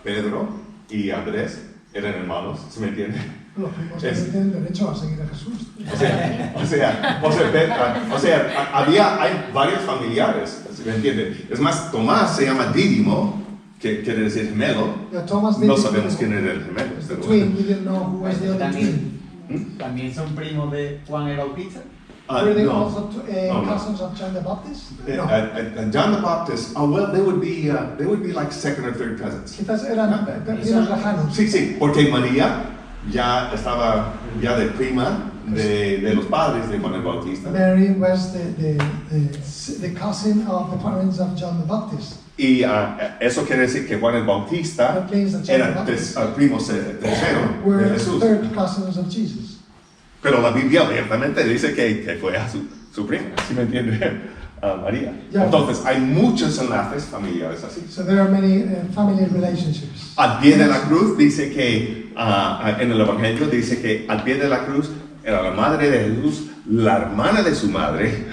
Pedro y Andrés eran hermanos, ¿se me entiende? Los primos Es- tienen derecho a seguir a Jesús. Hay varios familiares, ¿se me entiende? Es más, Tomás se llama Dídimo, que quiere decir gemelo. Thomas No did sabemos quién era el gemelo. the twin. We didn't know who was the other También, twin. también son primos de Juan el Bautista. Were they No. also No. cousins of John the Baptist? No. John the Baptist, they would be like second or third cousins. Quizás eran primos lejanos. Sí, porque María ya estaba ya de prima de los padres de Juan el Bautista. Mary was the cousin of the parents of John the Baptist. Y eso quiere decir que Juan el Bautista That means that John the era Baptist primo tercero de were Jesús. third cousins of Jesus. Pero la Biblia abiertamente dice que fue a su prima, ¿sí me entiende? A María. Ya. Entonces, hay muchos enlaces familiares así. So there are many family relationships. Al pie de la cruz dice que, en el Evangelio dice que al pie de la cruz era la madre de Jesús, la hermana de su madre,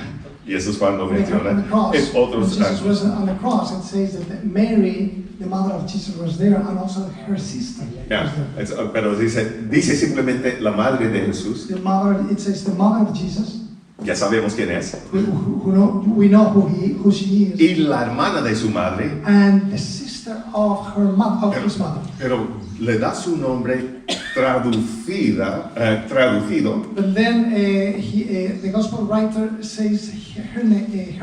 y eso es cuando On the menciona cross, en when otros Jesus was on the cross, it says that Mary, the mother of Jesus, was there, and also her sister ya, was there. pero dice simplemente la madre de Jesús, The mother, it says the mother of Jesus. ya sabemos quién es, We know who she is, y la hermana de su madre, and the sister sister of her mother, of his mother. Pero le da su nombre traducido, But then the gospel writer says her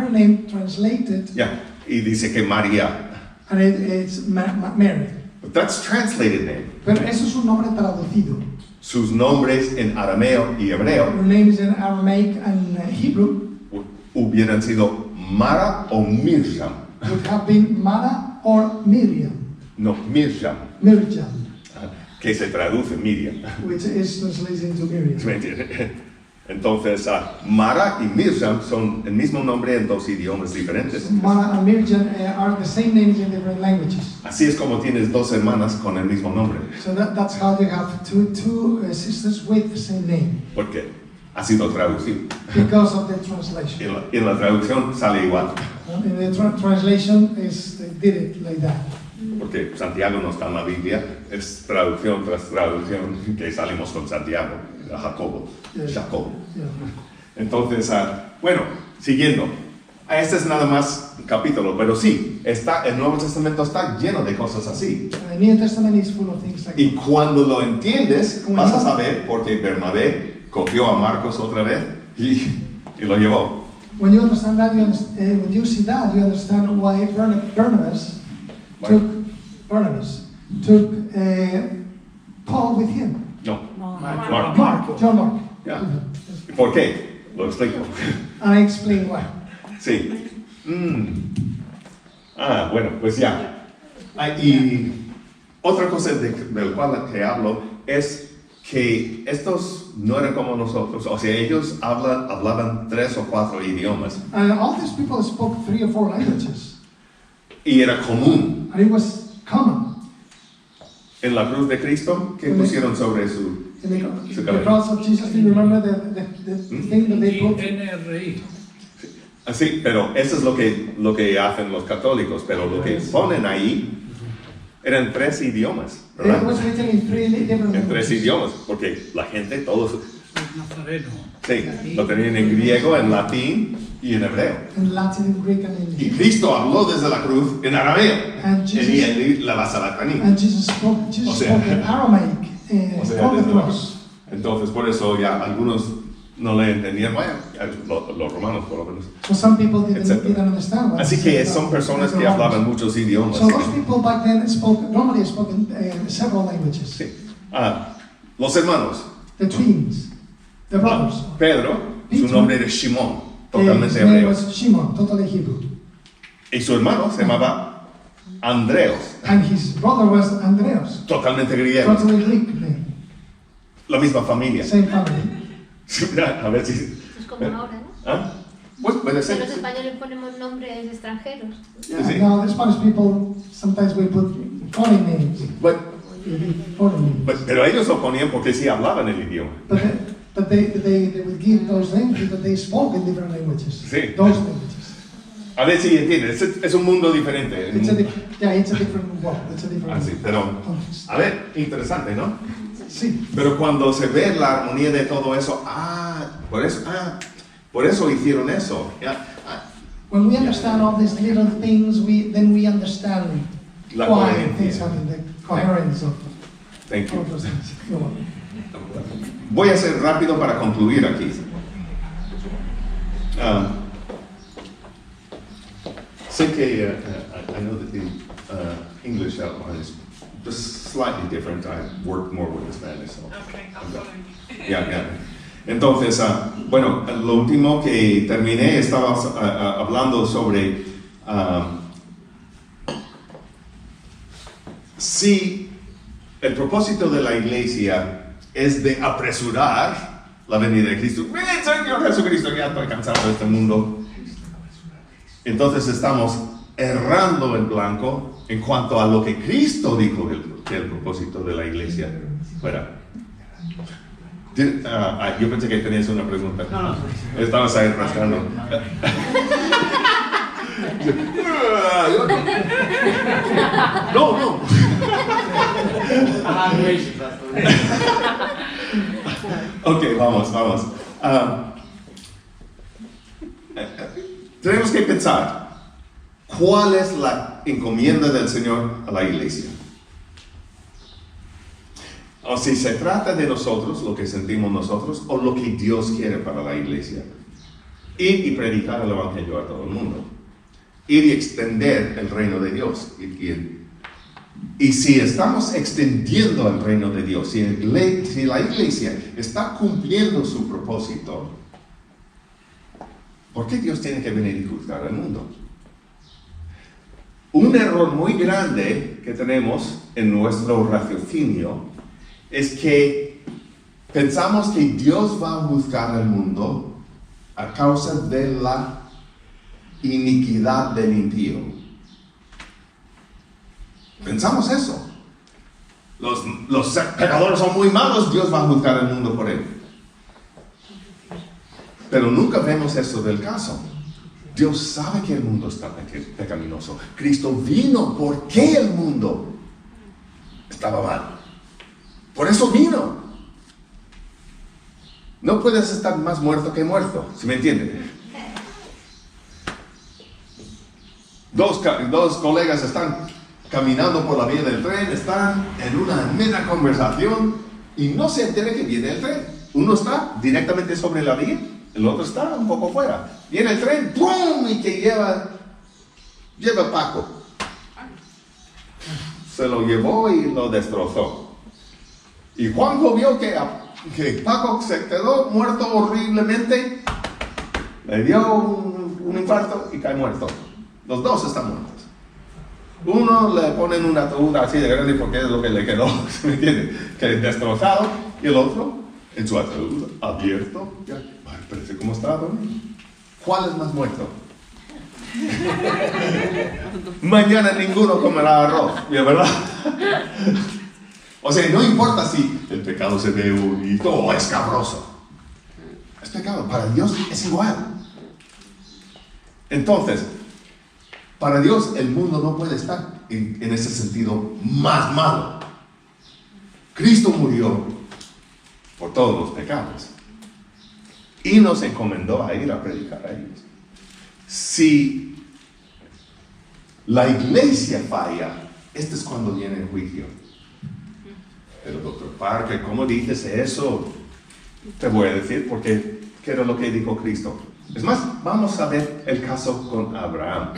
name translated, ya, y dice que María. and it's Mary. But that's translated name. Pero eso es un nombre traducido. Sus nombres en arameo y hebreo Her name is in Aramaic and Hebrew. hubieran sido Mara o Mirjam. Would have been Mara or Miriam. No, Mirjam, Mirjam, que se traduce Miriam. which is translated into Miriam. ¿Me entiendes? Entonces, Mara y Mirjam son el mismo nombre en dos idiomas diferentes. Mara and Miriam are the same names in different languages. Así es como tienes dos hermanas con el mismo nombre. So that's how you have two sisters with the same name, Porque ha sido traducido. because of the translation. En la traducción sale igual. In the translation, they did it like that. Porque Santiago no está en la Biblia, es traducción tras traducción que salimos con Santiago, Jacobo. Jacobo. Yeah. Entonces, bueno, siguiendo. Este es nada más un capítulo, pero sí, el Nuevo Testamento está lleno de cosas así. The New Testament is full of things like Y that. cuando lo entiendes, vas a saber porque Bernabé cogió a Marcos otra vez y lo llevó. When you understand that, when you see that, you understand why Barnabas took Paul with him. No, Mark. Mark, John Mark. ya. ¿Por qué? Lo explico. And I explain why. Sí. Bueno, pues ya. Y otra cosa del cual te hablo es que estos no eran como nosotros, o sea, ellos hablaban 3 o 4 idiomas And all these people spoke 3 or 4 languages. y era común. And it was common. En la cruz de Cristo, ¿qué pusieron sobre su? In the cross of Jesus, do you remember the thing that they put? INRI. Sí, pero eso es lo que hacen los católicos, pero lo que ponen ahí eran 3 idiomas, It ¿verdad? was written in 3 different En 3 languages. idiomas, porque la gente, todos, Nazareno. sí, lo tenían en griego, en latín y en hebreo. In Latin, in Greek, and in Y Cristo habló desde la cruz en arameo, And Jesus- en la Basalacaní. And Jesus spoke O sea- in Aramaic O sea, from the desde la cross. cruz. Entonces, por eso ya algunos no le entendían, bueno, los romanos por lo menos. So some people didn't Etcétera. understand what Así he que said son about personas the que Romans. hablaban muchos idiomas. So those people back then normally spoke several languages. Sí. Los hermanos. The twins, the brothers. Pedro, su Peter. nombre era Shimón, His totalmente name hebreo. was Shimon, totally Hebrew. Y su hermano se llamaba Andreos, And his brother was Andreas, totalmente griego. totally Greek name, La misma familia. same family. A ver si. Eso es como ahora, ¿no? ¿Ah? Pues puede Que ser. los españoles ponemos nombres extranjeros. Yeah, Sí. now the Spanish people, sometimes we put foreign names. Pero ellos lo ponían porque sí hablaban el idioma. But they would give those names because they spoke in different languages. Sí. Those languages. A ver si entiendes. Es un mundo diferente. It's a different world. It's a different Así, pero. context. A ver, interesante, ¿no? Sí. Pero cuando se ve la armonía de todo eso, por eso hicieron eso. When we understand all these little things, then we understand La why coherencia. things happen, the coherence of Thank you. all those things. You're welcome. Voy a ser rápido para concluir aquí. Sé que I know that the English outline is just slightly different. I worked more with the Spanish. So. Okay, I'm following you. Ya. Entonces, bueno, lo último que terminé estaba hablando sobre si el propósito de la iglesia es de apresurar la venida de Cristo. ¡Ven, Señor Jesucristo! Ya estoy cansado de este mundo. Entonces estamos errando en blanco en cuanto a lo que Cristo dijo que el propósito de la iglesia fuera. Yo pensé que tenías una pregunta. Estabas ahí rascando. No. Ok, vamos. Tenemos que pensar, ¿Cuál es la encomienda del Señor a la iglesia? O si se trata de nosotros, lo que sentimos nosotros, o lo que Dios quiere para la iglesia. Ir y predicar el Evangelio a todo el mundo. Ir y extender el reino de Dios. Y si estamos extendiendo el reino de Dios, si la iglesia está cumpliendo su propósito, ¿por qué Dios tiene que venir y juzgar al mundo? Un error muy grande que tenemos en nuestro raciocinio es que pensamos que Dios va a juzgar al mundo a causa de la iniquidad del impío. Pensamos eso. Los pecadores son muy malos, Dios va a juzgar al mundo por él. Pero nunca vemos eso del caso. Dios sabe que el mundo está pecaminoso. Cristo vino porque el mundo estaba mal. Por eso vino. No puedes estar más muerto que muerto, ¿sí me entienden? Dos colegas están caminando por la vía del tren, están en una mera conversación y no se entera que viene el tren. Uno está directamente sobre la vía, el otro está un poco fuera. Viene el tren, ¡pum! Y que lleva Paco. Se lo llevó y lo destrozó. Y Juanjo vio que Paco se quedó muerto horriblemente, le dio un infarto y cae muerto. Los dos están muertos. Uno le ponen una ataúd así de grande porque es lo que le quedó, ¿me entiende? Que es destrozado, y el otro en su ataúd abierto. Ya, parece como está, ¿no? ¿Cuál es más muerto? Mañana ninguno comerá arroz, ¿verdad? O sea, no importa si el pecado se ve bonito o escabroso. Es pecado, para Dios es igual. Entonces, para Dios el mundo no puede estar en ese sentido más malo. Cristo murió por todos los pecados y nos encomendó a ir a predicar a ellos. Si la iglesia falla, este es cuando viene el juicio. Pero doctor Parker, ¿cómo dices eso? Te voy a decir porque ¿qué era lo que dijo Cristo? Es más, vamos a ver el caso con Abraham.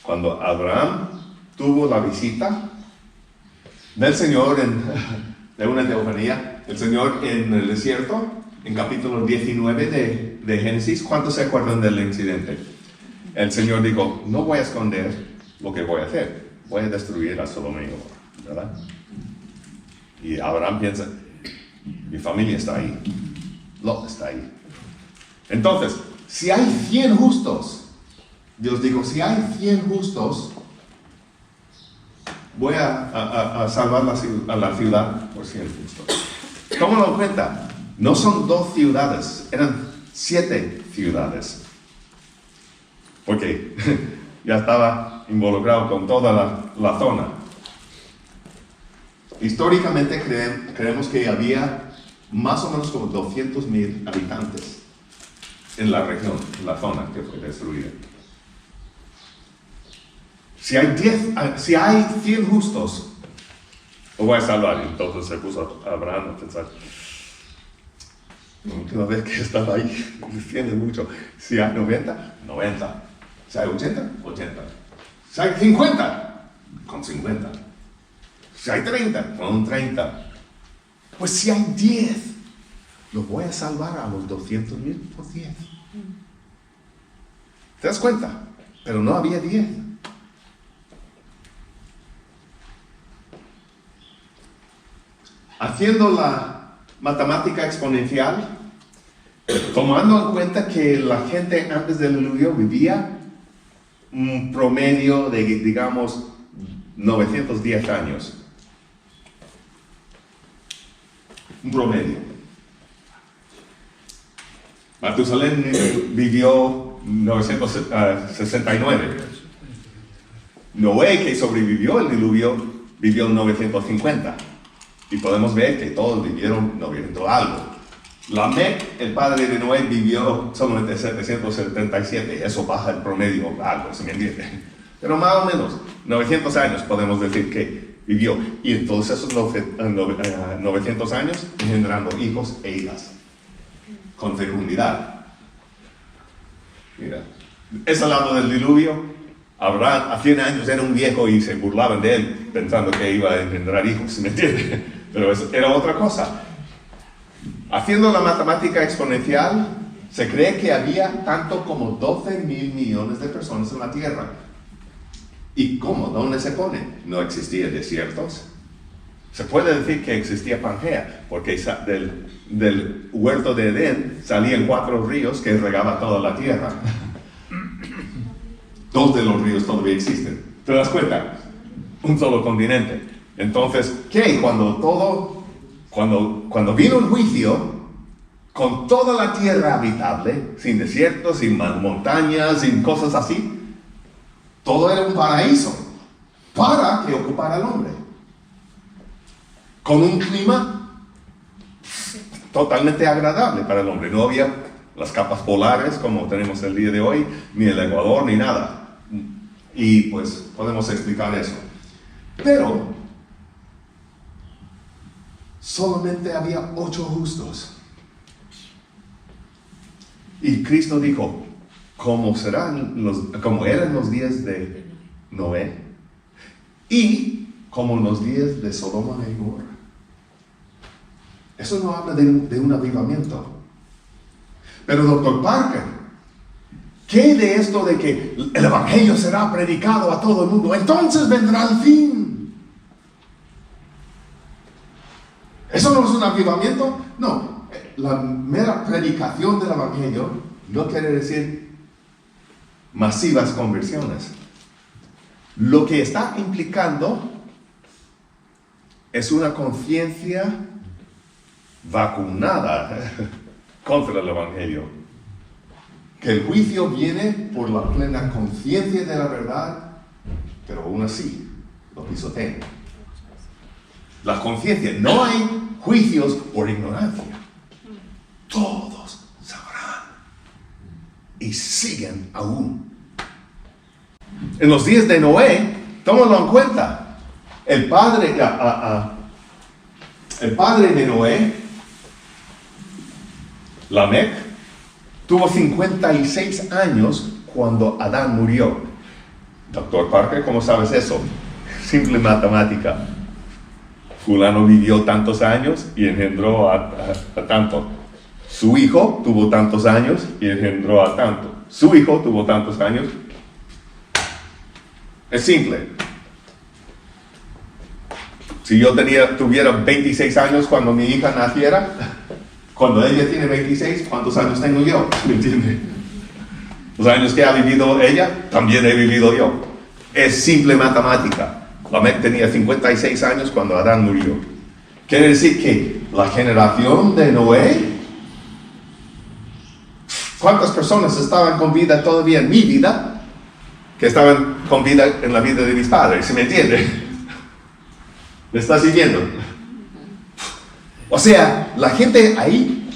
Cuando Abraham tuvo la visita del Señor de una teofanía, el Señor en el desierto, en capítulo 19 de Génesis, ¿cuántos se acuerdan del incidente? El Señor dijo, no voy a esconder lo que voy a hacer, voy a destruir a Sodoma y Gomorra, ¿verdad? Y Abraham piensa, mi familia está ahí, Lot está ahí. Entonces, si hay 100 justos, Dios dijo, si hay 100 justos, voy a salvar a la ciudad por 100 justos. Tómalo en cuenta, no son 2 ciudades, eran 7 ciudades. Porque ya estaba involucrado con toda la zona. Históricamente creemos que había más o menos como 200,000 habitantes en la región, en la zona que fue destruida. Si hay 100 justos, lo voy a salvar. Entonces se puso Abraham a pensar, la última vez que estaba ahí, defiende mucho. Si hay 90, 90. Si hay 80, 80. Si hay 50, con 50. Si hay 30, con 30. Pues si hay 10, los voy a salvar a los 200,000 por 10. ¿Te das cuenta? Pero no había 10. Haciendo la matemática exponencial, tomando en cuenta que la gente antes del diluvio vivía un promedio de, digamos, 910 años. Un promedio. Matusalén vivió 969. Noé, que sobrevivió el diluvio, vivió 950. Y podemos ver que todos vivieron 900 algo. Lamec, el padre de Noé, vivió solamente 777. Eso baja el promedio algo, ¿se me entiende? Pero más o menos 900 años podemos decir que vivió. Y en todos esos 900 años engendrando hijos e hijas. Con fecundidad. Mira, es al lado del diluvio. Abraham a 100 años era un viejo y se burlaban de él pensando que iba a engendrar hijos, ¿se me entiende? Pero eso era otra cosa. Haciendo la matemática exponencial, se cree que había tanto como 12.000 millones de personas en la Tierra. ¿Y cómo? ¿Dónde se pone? No existía desiertos. Se puede decir que existía Pangea, porque del huerto de Edén salían 4 ríos que regaban toda la Tierra. 2 de los ríos todavía existen. ¿Te das cuenta? Un solo continente. Entonces, ¿qué? Cuando vino el juicio, con toda la tierra habitable, sin desiertos, sin montañas, sin cosas así, todo era un paraíso para que ocupara el hombre. Con un clima totalmente agradable para el hombre. No había las capas polares como tenemos el día de hoy, ni el Ecuador, ni nada. Y pues podemos explicar eso. Pero solamente había 8 justos. Y Cristo dijo, como eran los días de Noé y como los días de Sodoma y Gomorra. Eso no habla de un avivamiento. Pero Dr. Parker, ¿qué de esto de que el evangelio será predicado a todo el mundo? Entonces vendrá el fin. ¿Eso no es un avivamiento? No. La mera predicación del evangelio no quiere decir masivas conversiones. Lo que está implicando es una conciencia vacunada contra el evangelio. Que el juicio viene por la plena conciencia de la verdad, pero aún así lo pisotean. La conciencia, no hay juicios por ignorancia. Todos sabrán y siguen aún. En los días de Noé, tómalo en cuenta. El padre de Noé, Lamec, tuvo 56 años cuando Adán murió. Dr. Parker, ¿cómo sabes eso? Simple matemática. Fulano vivió tantos años y engendró a tanto. Su hijo tuvo tantos años y engendró a tanto. Su hijo tuvo tantos años. Es simple. Si yo tuviera 26 años cuando mi hija naciera, cuando ella tiene 26, ¿cuántos años tengo yo? ¿Me entiende? Los años que ha vivido ella, también he vivido yo. Es simple matemática. Lamec tenía 56 años cuando Adán murió. Quiere decir que la generación de Noé, ¿cuántas personas estaban con vida todavía en mi vida? Que estaban con vida en la vida de mis padres, ¿se me entiende? ¿Me está siguiendo? O sea, la gente ahí,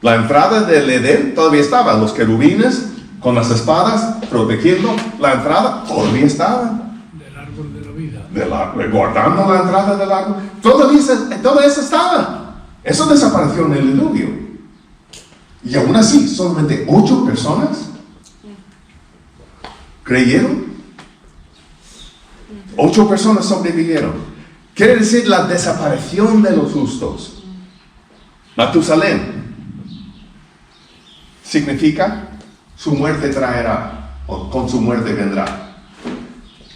la entrada del Edén todavía estaba, los querubines con las espadas protegiendo la entrada, todavía estaban. Del árbol de la vida. Guardando la entrada del árbol, todo eso estaba. Eso desapareció en el diluvio. Y aún así, solamente 8 personas creyeron. 8 personas sobrevivieron. Quiere decir la desaparición de los justos. Matusalén significa su muerte traerá, o con su muerte vendrá.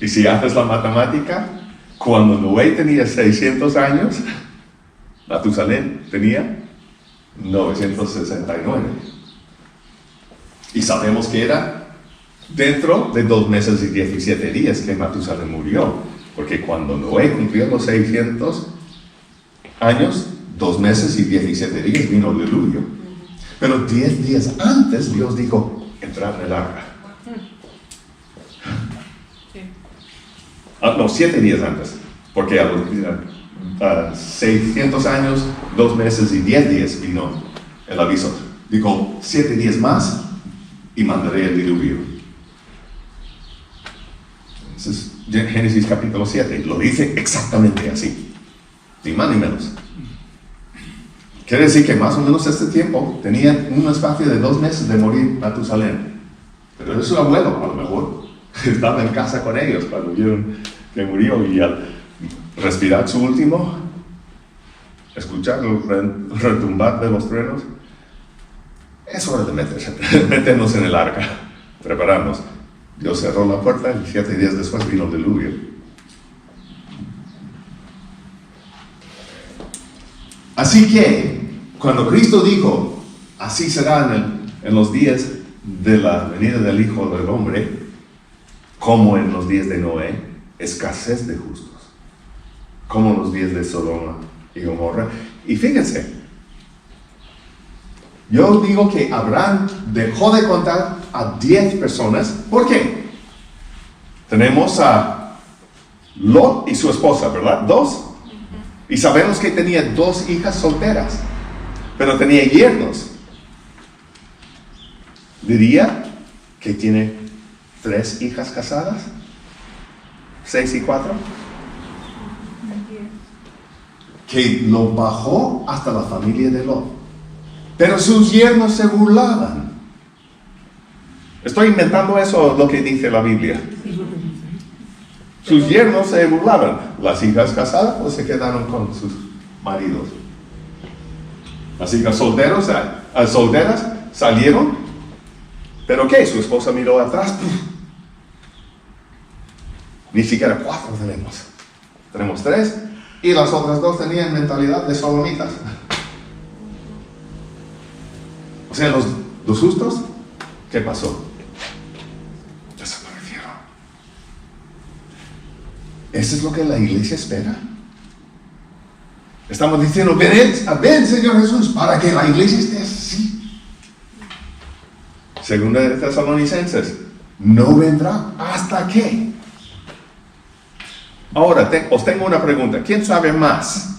Y si haces la matemática, cuando Noé tenía 600 años, Matusalén tenía 969. Y sabemos que era dentro de 2 meses y 17 días que Matusalén murió. Porque cuando Noé cumplió los 600 años, 2 meses y 17 días vino el diluvio. Pero 10 días antes Dios dijo, entrar en el arca. No, 7 días antes. Porque a 600 años, 2 meses y 10 días vino el aviso. Dijo, 7 días más y mandaré el diluvio. Ese es Génesis capítulo 7, lo dice exactamente así, ni más ni menos. Quiere decir que más o menos este tiempo tenían un espacio de 2 meses de morir Matusalén. Pero su abuelo, a lo mejor, estaba en casa con ellos cuando vieron que murió, y al respirar su último, escuchar el retumbar de los truenos, es hora de meternos en el arca, prepararnos. Dios cerró la puerta y 7 días después vino el diluvio. Así que, cuando Cristo dijo, así será en los días de la venida del Hijo del Hombre, como en los días de Noé, escasez de justos, como en los días de Sodoma y Gomorra. Y fíjense, yo digo que Abraham dejó de contar a 10 personas. ¿Por qué? Tenemos a Lot y su esposa, ¿verdad? 2. Y sabemos que tenía 2 hijas solteras, pero tenía yernos. Diría que tiene 3 hijas casadas, 6 y 4. Que lo bajó hasta la familia de Lot. Pero sus yernos se burlaban. Estoy inventando eso, lo que dice la Biblia. Sus yernos se burlaban. Las hijas casadas pues se quedaron con sus maridos. Las hijas solteras salieron. ¿Pero qué? Su esposa miró atrás. Ni siquiera 4 tenemos. Tenemos 3. Y las otras 2 tenían mentalidad de sodomitas. O sea, los justos, ¿qué pasó? Desaparecieron. ¿Eso es lo que la iglesia espera? Estamos diciendo, ven Señor Jesús, para que la iglesia esté así. Segunda de Tesalonicenses, no vendrá hasta que. Ahora, os tengo una pregunta. ¿Quién sabe más?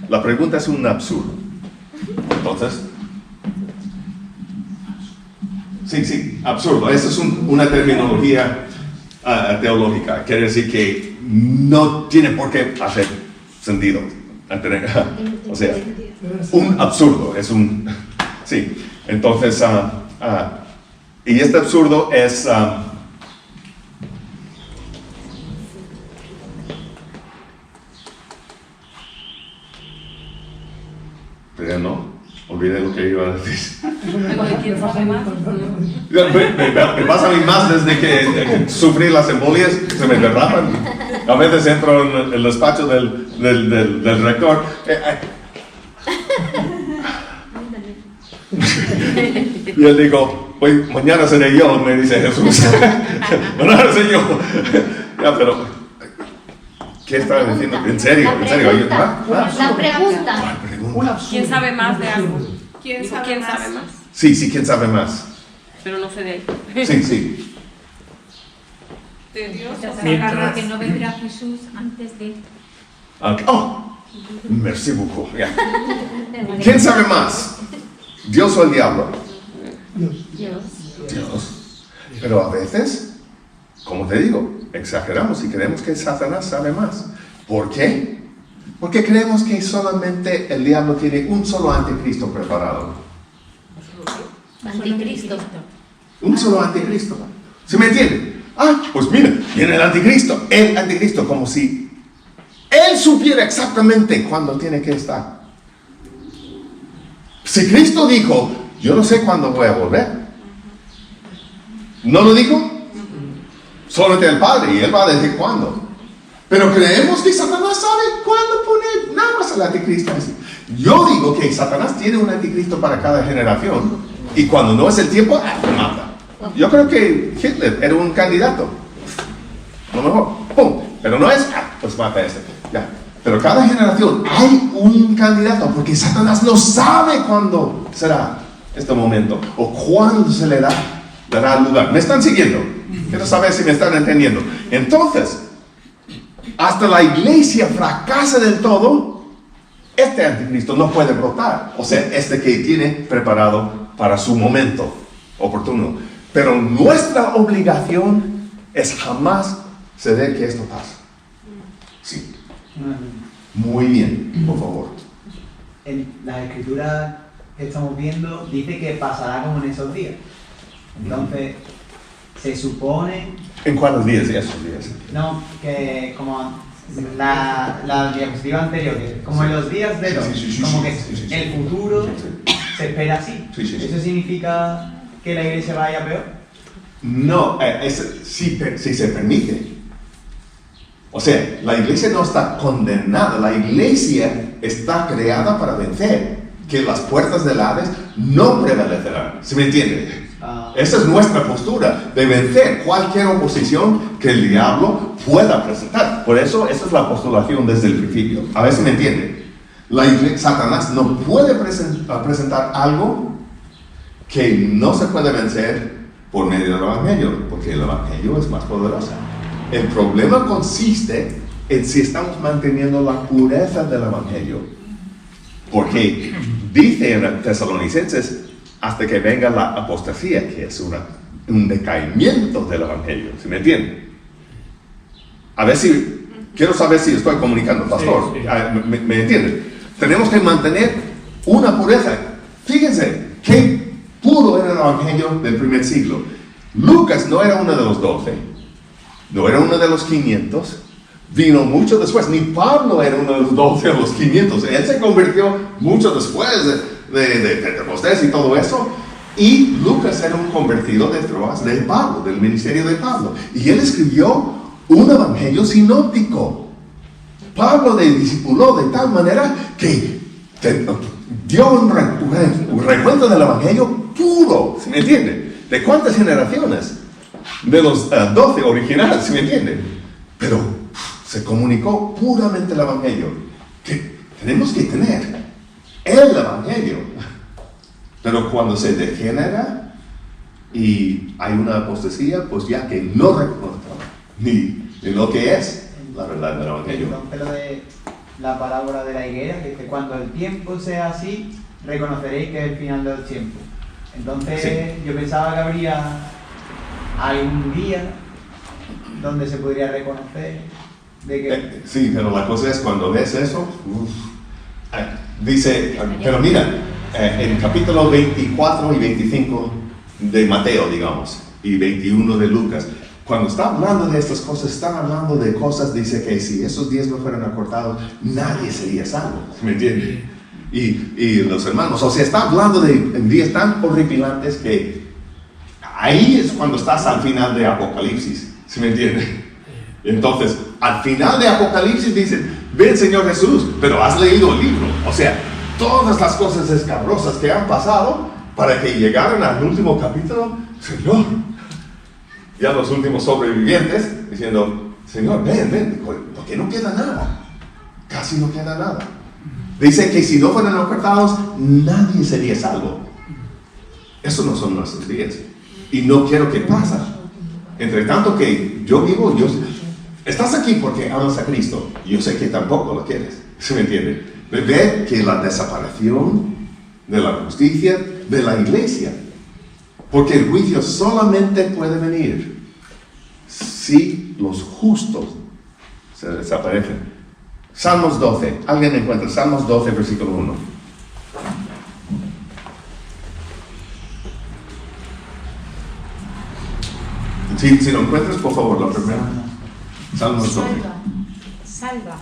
La pregunta es un absurdo. Entonces, sí, absurdo. Esa es una terminología teológica. Quiere decir que no tiene por qué hacer sentido. O sea, un absurdo. Sí. Entonces, y este absurdo es... pero no, olvidé lo que iba a decir. ¿Quién sabe más? Me pasa a mí más desde que sufrí las embolias, se me derrapan. A veces entro en el despacho del rector. Y él digo, hoy, mañana seré yo, me dice Jesús. Mañana seré yo. Ya, pero, ¿qué estaba diciendo? ¿En serio? La pregunta. ¿Quién sabe más de algo? ¿Quién Digo, sabe ¿quién más? sabe más? Sí, ¿quién sabe más? Pero no sé de ahí. Sí. De Dios. Mientras- Que no vendrá Jesús antes de... Okay. Oh, merci beaucoup. Yeah. ¿Quién sabe más? ¿Dios o el diablo? Dios. Pero a veces, como te digo, exageramos y creemos que Satanás sabe más. ¿Por qué? Porque creemos que solamente el diablo tiene un solo anticristo preparado. Anticristo. Un solo anticristo. ¿Se me entiende? Pues mira, viene el anticristo. El anticristo, como si él supiera exactamente cuándo tiene que estar. Si Cristo dijo, yo no sé cuándo voy a volver. ¿No lo dijo? Solamente el Padre, y Él va a decir cuándo. Pero creemos que Satanás sabe cuándo poner nada más al anticristo. Yo digo que Satanás tiene un anticristo para cada generación, y cuando no es el tiempo, lo mata. Yo creo que Hitler era un candidato. A lo mejor, ¡pum! Pero no es, pues mata a este. Ya. Pero cada generación hay un candidato, porque Satanás no sabe cuándo será este momento, o cuándo se le dará lugar. ¿Me están siguiendo? Quiero saber si me están entendiendo. Entonces, hasta la iglesia fracasa del todo, este anticristo no puede brotar. O sea, este que tiene preparado para su momento oportuno. Pero nuestra obligación es jamás ceder que esto pase. Sí. Muy bien, por favor. En la escritura que estamos viendo dice que pasará como en esos días. Entonces, se supone, ¿En cuántos días y esos días? no, que como la diapositiva anterior, que como en los días de los, Sí, como que sí. el futuro se espera así. Sí. ¿Eso significa que la iglesia vaya peor? No, sí se permite. O sea, la iglesia no está condenada, la iglesia está creada para vencer, que las puertas del Hades no prevalecerán. ¿Se me entiende? Esa es nuestra postura, de vencer cualquier oposición que el diablo pueda presentar. Por eso, esa es la postulación desde el principio. A ver si me entiende. Satanás no puede presentar algo que no se puede vencer por medio del Evangelio, porque el Evangelio es más poderoso. El problema consiste en si estamos manteniendo la pureza del Evangelio. Porque dice en Tesalonicenses, hasta que venga la apostasía, que es un decaimiento del Evangelio. ¿Se me entiende? A ver si, quiero saber si estoy comunicando, pastor. Sí. ¿Me entiende? Tenemos que mantener una pureza. Fíjense, qué puro era el Evangelio del primer siglo. Lucas no era uno de los 12, no era uno de los 500, vino mucho después. Ni Pablo era uno de los 12 o los 500. Él se convirtió mucho después de Pentecostés y todo eso. Y Lucas era un convertido de Troas de Pablo, del ministerio de Pablo. Y él escribió un evangelio sinóptico. Pablo le discipuló de tal manera que dio un recuento del evangelio puro. ¿Se me entiende? ¿De cuántas generaciones? De los 12 originales, ¿se me entiende? Pero se comunicó puramente el evangelio. Que tenemos que tener el evangelio. Pero cuando se degenera y hay una apostasía, pues ya que no reconoce ni lo que es la verdad del evangelio. Entonces lo de la parábola de la higuera, que dice, cuando el tiempo sea así, reconoceréis que es el final del tiempo. Entonces Sí. yo pensaba que habría algún día donde se podría reconocer de que... Sí, pero la cosa es cuando ves eso, dice, pero mira, en capítulo 24 y 25 de Mateo, digamos, y 21 de Lucas, cuando está hablando de estas cosas, están hablando de cosas, dice que si esos días no fueran acortados, nadie sería salvo, ¿me entiendes? Y los hermanos, o sea, está hablando de días tan horripilantes que ahí es cuando estás al final de Apocalipsis, ¿sí me entiende? Entonces, al final de Apocalipsis dicen, ven Señor Jesús, pero has leído el libro. O sea, todas las cosas escabrosas que han pasado para que llegaran al último capítulo, Señor, ya los últimos sobrevivientes diciendo, Señor, ven, porque no queda nada, casi no queda nada. Dice que si no fueran ofertados, nadie sería salvo. Eso no son nuestros días. Y no quiero que pase. Entre tanto que yo vivo, estás aquí porque amas a Cristo. Yo sé que tampoco lo quieres. ¿Se me entiende? Ve que la desaparición de la justicia de la iglesia. Porque el juicio solamente puede venir si los justos se desaparecen. Salmos 12. ¿Alguien encuentra? Salmos 12, versículo 1. Si lo encuentras, por favor, la primera. Salmos 12. Salva,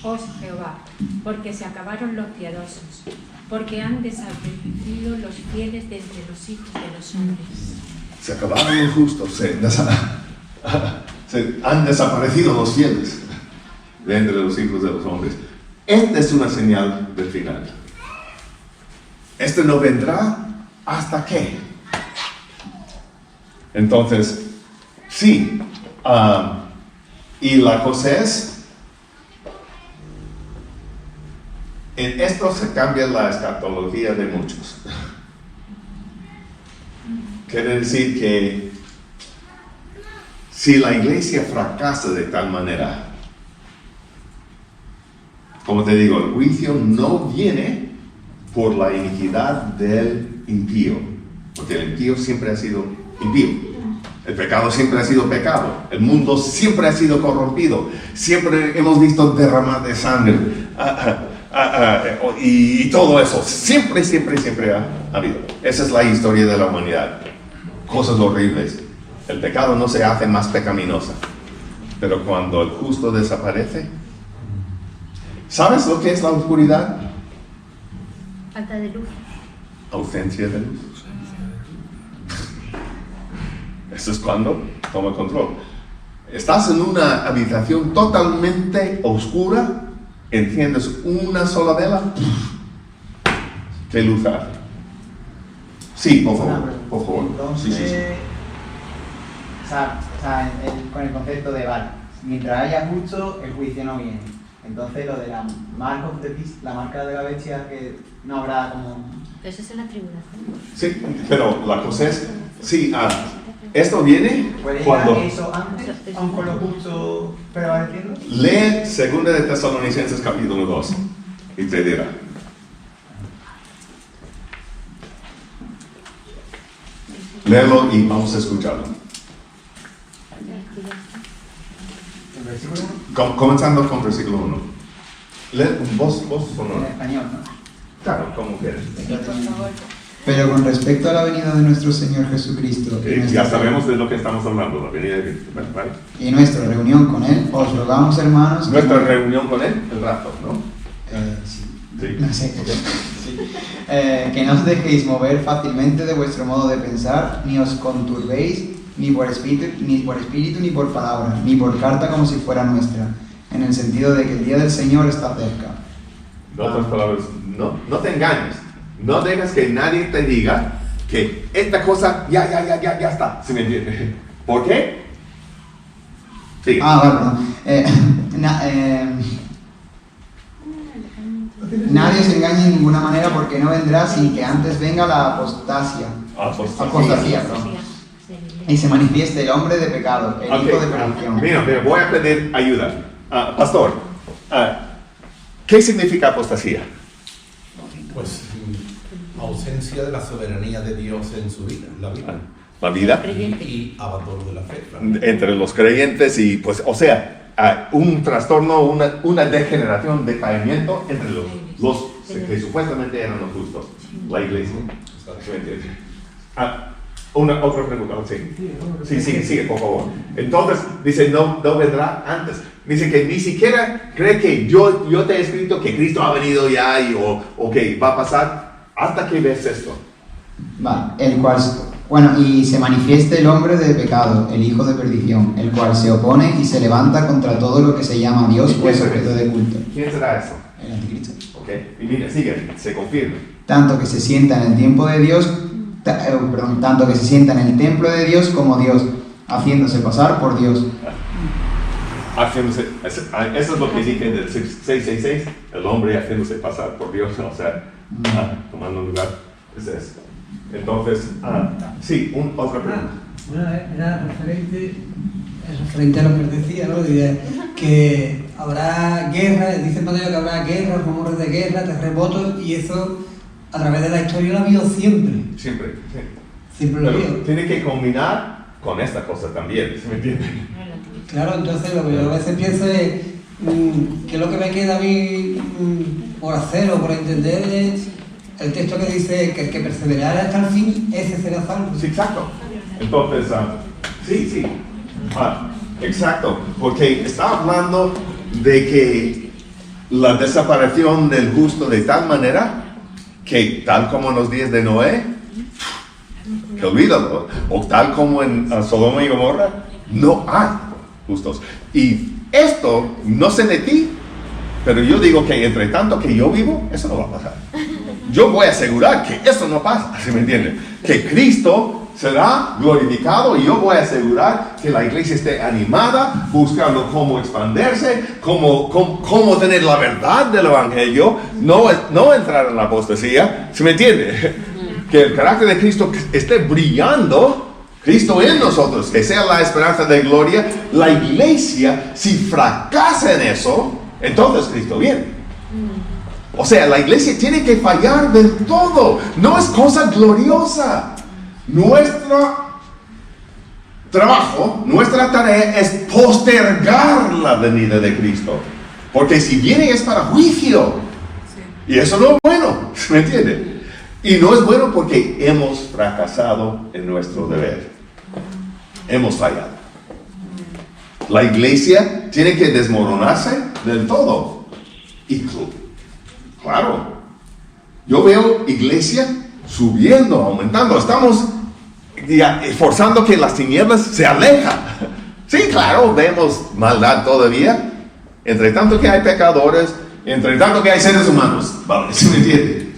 oh Jehová, porque se acabaron los piadosos, porque han desaparecido los fieles de entre los hijos de los hombres. Se acabaron los justos, se han desaparecido los fieles de entre los hijos de los hombres. Esta es una señal del final. Este no vendrá hasta qué. Entonces, sí, y la cosa es, en esto se cambia la escatología de muchos. Quiere decir que si la iglesia fracasa de tal manera como te digo, el juicio no viene por la iniquidad del impío, porque el impío siempre ha sido impío. El pecado siempre ha sido pecado. El mundo siempre ha sido corrompido. Siempre hemos visto derramar de sangre. Y todo eso. Siempre ha habido. Esa es la historia de la humanidad. Cosas horribles. El pecado no se hace más pecaminosa. Pero cuando el justo desaparece, ¿sabes lo que es la oscuridad? Falta de luz. Ausencia de luz. Eso es cuando toma control. Estás en una habitación totalmente oscura, enciendes una sola vela, ¿qué luz hay? Sí, por favor. Entonces, Sí. O sea, con el concepto de, vale, mientras haya justo, el juicio no viene. Entonces, lo de la marca of the beast, la marca de la bestia, que no habrá como... Pero eso es en la tribulación. Sí, pero la cosa es, sí, esto viene ¿Puede cuando... llegar eso antes, aun con lo justo prevaleciendo? Lee 2 de Tesalonicenses capítulo 2 y te dirá. Léelo y vamos a escucharlo. El versículo 1, Comenzando con versículo 1. Lee vos en sonoro. español, ¿no? Claro, como quieres. Pero con respecto a la venida de nuestro Señor Jesucristo Ya sabemos de lo que estamos hablando, la venida de Cristo. ¿Vale? y nuestra reunión con Él, os rogamos, hermanos, Nuestra reunión con Él, el rapto, ¿no? sí. Sí. No sé. Sí. Que no os dejéis mover fácilmente de vuestro modo de pensar, ni os conturbéis ni por espíritu, ni por palabra, ni por carta como si fuera nuestra, en el sentido de que el día del Señor está cerca. En otras palabras, no te engañes. No dejes que nadie te diga que esta cosa ya está. ¿Sí me entiendes? ¿Por qué? Sí. Vale, perdón. Nadie os engañe de ninguna manera, porque no vendrá sin que antes venga la apostasia. Apostasía, perdón. Y se manifieste el hombre de pecado, el hijo de perdición. Mira, voy a pedir ayuda. Pastor, ¿qué significa apostasía? Pues ausencia de la soberanía de Dios en su vida, la vida. La vida Y abandono de la fe. entre los creyentes y, pues, o sea, un trastorno, una degeneración, decaimiento entre los que supuestamente eran los justos, la iglesia. ¿Sí me entiendes? Otra pregunta, sí. Sigue, por favor. Entonces, dice, no vendrá antes. Dice que ni siquiera cree que yo te he escrito que Cristo ha venido ya o que va a pasar hasta que ves esto. Vale, el cual, bueno, y se manifieste el hombre de pecado, el hijo de perdición, el cual se opone y se levanta contra todo lo que se llama Dios o es objeto de culto. ¿Quién será eso? El anticristo. Ok, y mira, sigue, se confirma. Tanto que se sienta en el tiempo de Dios, tanto que se sienta en el templo de Dios como Dios, haciéndose pasar por Dios. Eso es lo que dije del 666, el hombre haciéndose pasar por Dios, o sea, tomando lugar. Es eso. Entonces, sí, otra pregunta. Era referente a lo que os decía, ¿no? Que habrá guerra, dice Mateo que habrá guerra, rumores de guerra, terremotos, y eso a través de la historia lo ha habido siempre. Siempre, sí. Siempre lo ha habido. Tiene que combinar con esta cosa también, ¿sí me entiendes? Claro, entonces lo que yo a veces pienso es que lo que me queda a mí por hacer o por entender es el texto que dice que el que perseverara hasta el fin, ese será salvo. Sí, exacto. Entonces, sí. Exacto, porque está hablando de que la desaparición del justo de tal manera que, tal como en los días de Noé, que olvídalo, o tal como en Sodoma y Gomorra, no hay justos. Y esto, no sé de ti, pero yo digo que entre tanto que yo vivo, eso no va a pasar. Yo voy a asegurar que eso no pasa, ¿sí me entienden? Que Cristo será glorificado y yo voy a asegurar que la iglesia esté animada, buscando cómo expandirse, cómo tener la verdad del evangelio, no entrar en la apostasía, ¿sí me entiende? Que el carácter de Cristo esté brillando, Cristo en nosotros, que sea la esperanza de gloria. La iglesia, si fracasa en eso, entonces Cristo viene. O sea, la iglesia tiene que fallar del todo. No es cosa gloriosa. Nuestro trabajo, nuestra tarea es postergar la venida de Cristo. Porque si viene es para juicio. Y eso no es bueno, ¿me entiende? Y no es bueno porque hemos fracasado en nuestro deber. Hemos fallado. La iglesia tiene que desmoronarse del todo. Y claro, yo veo iglesia subiendo, aumentando. Estamos forzando que las tinieblas se alejan. Sí, claro, vemos maldad todavía. Entre tanto que hay pecadores, entre tanto que hay seres humanos, ¿vale? ¿Sí me entiende?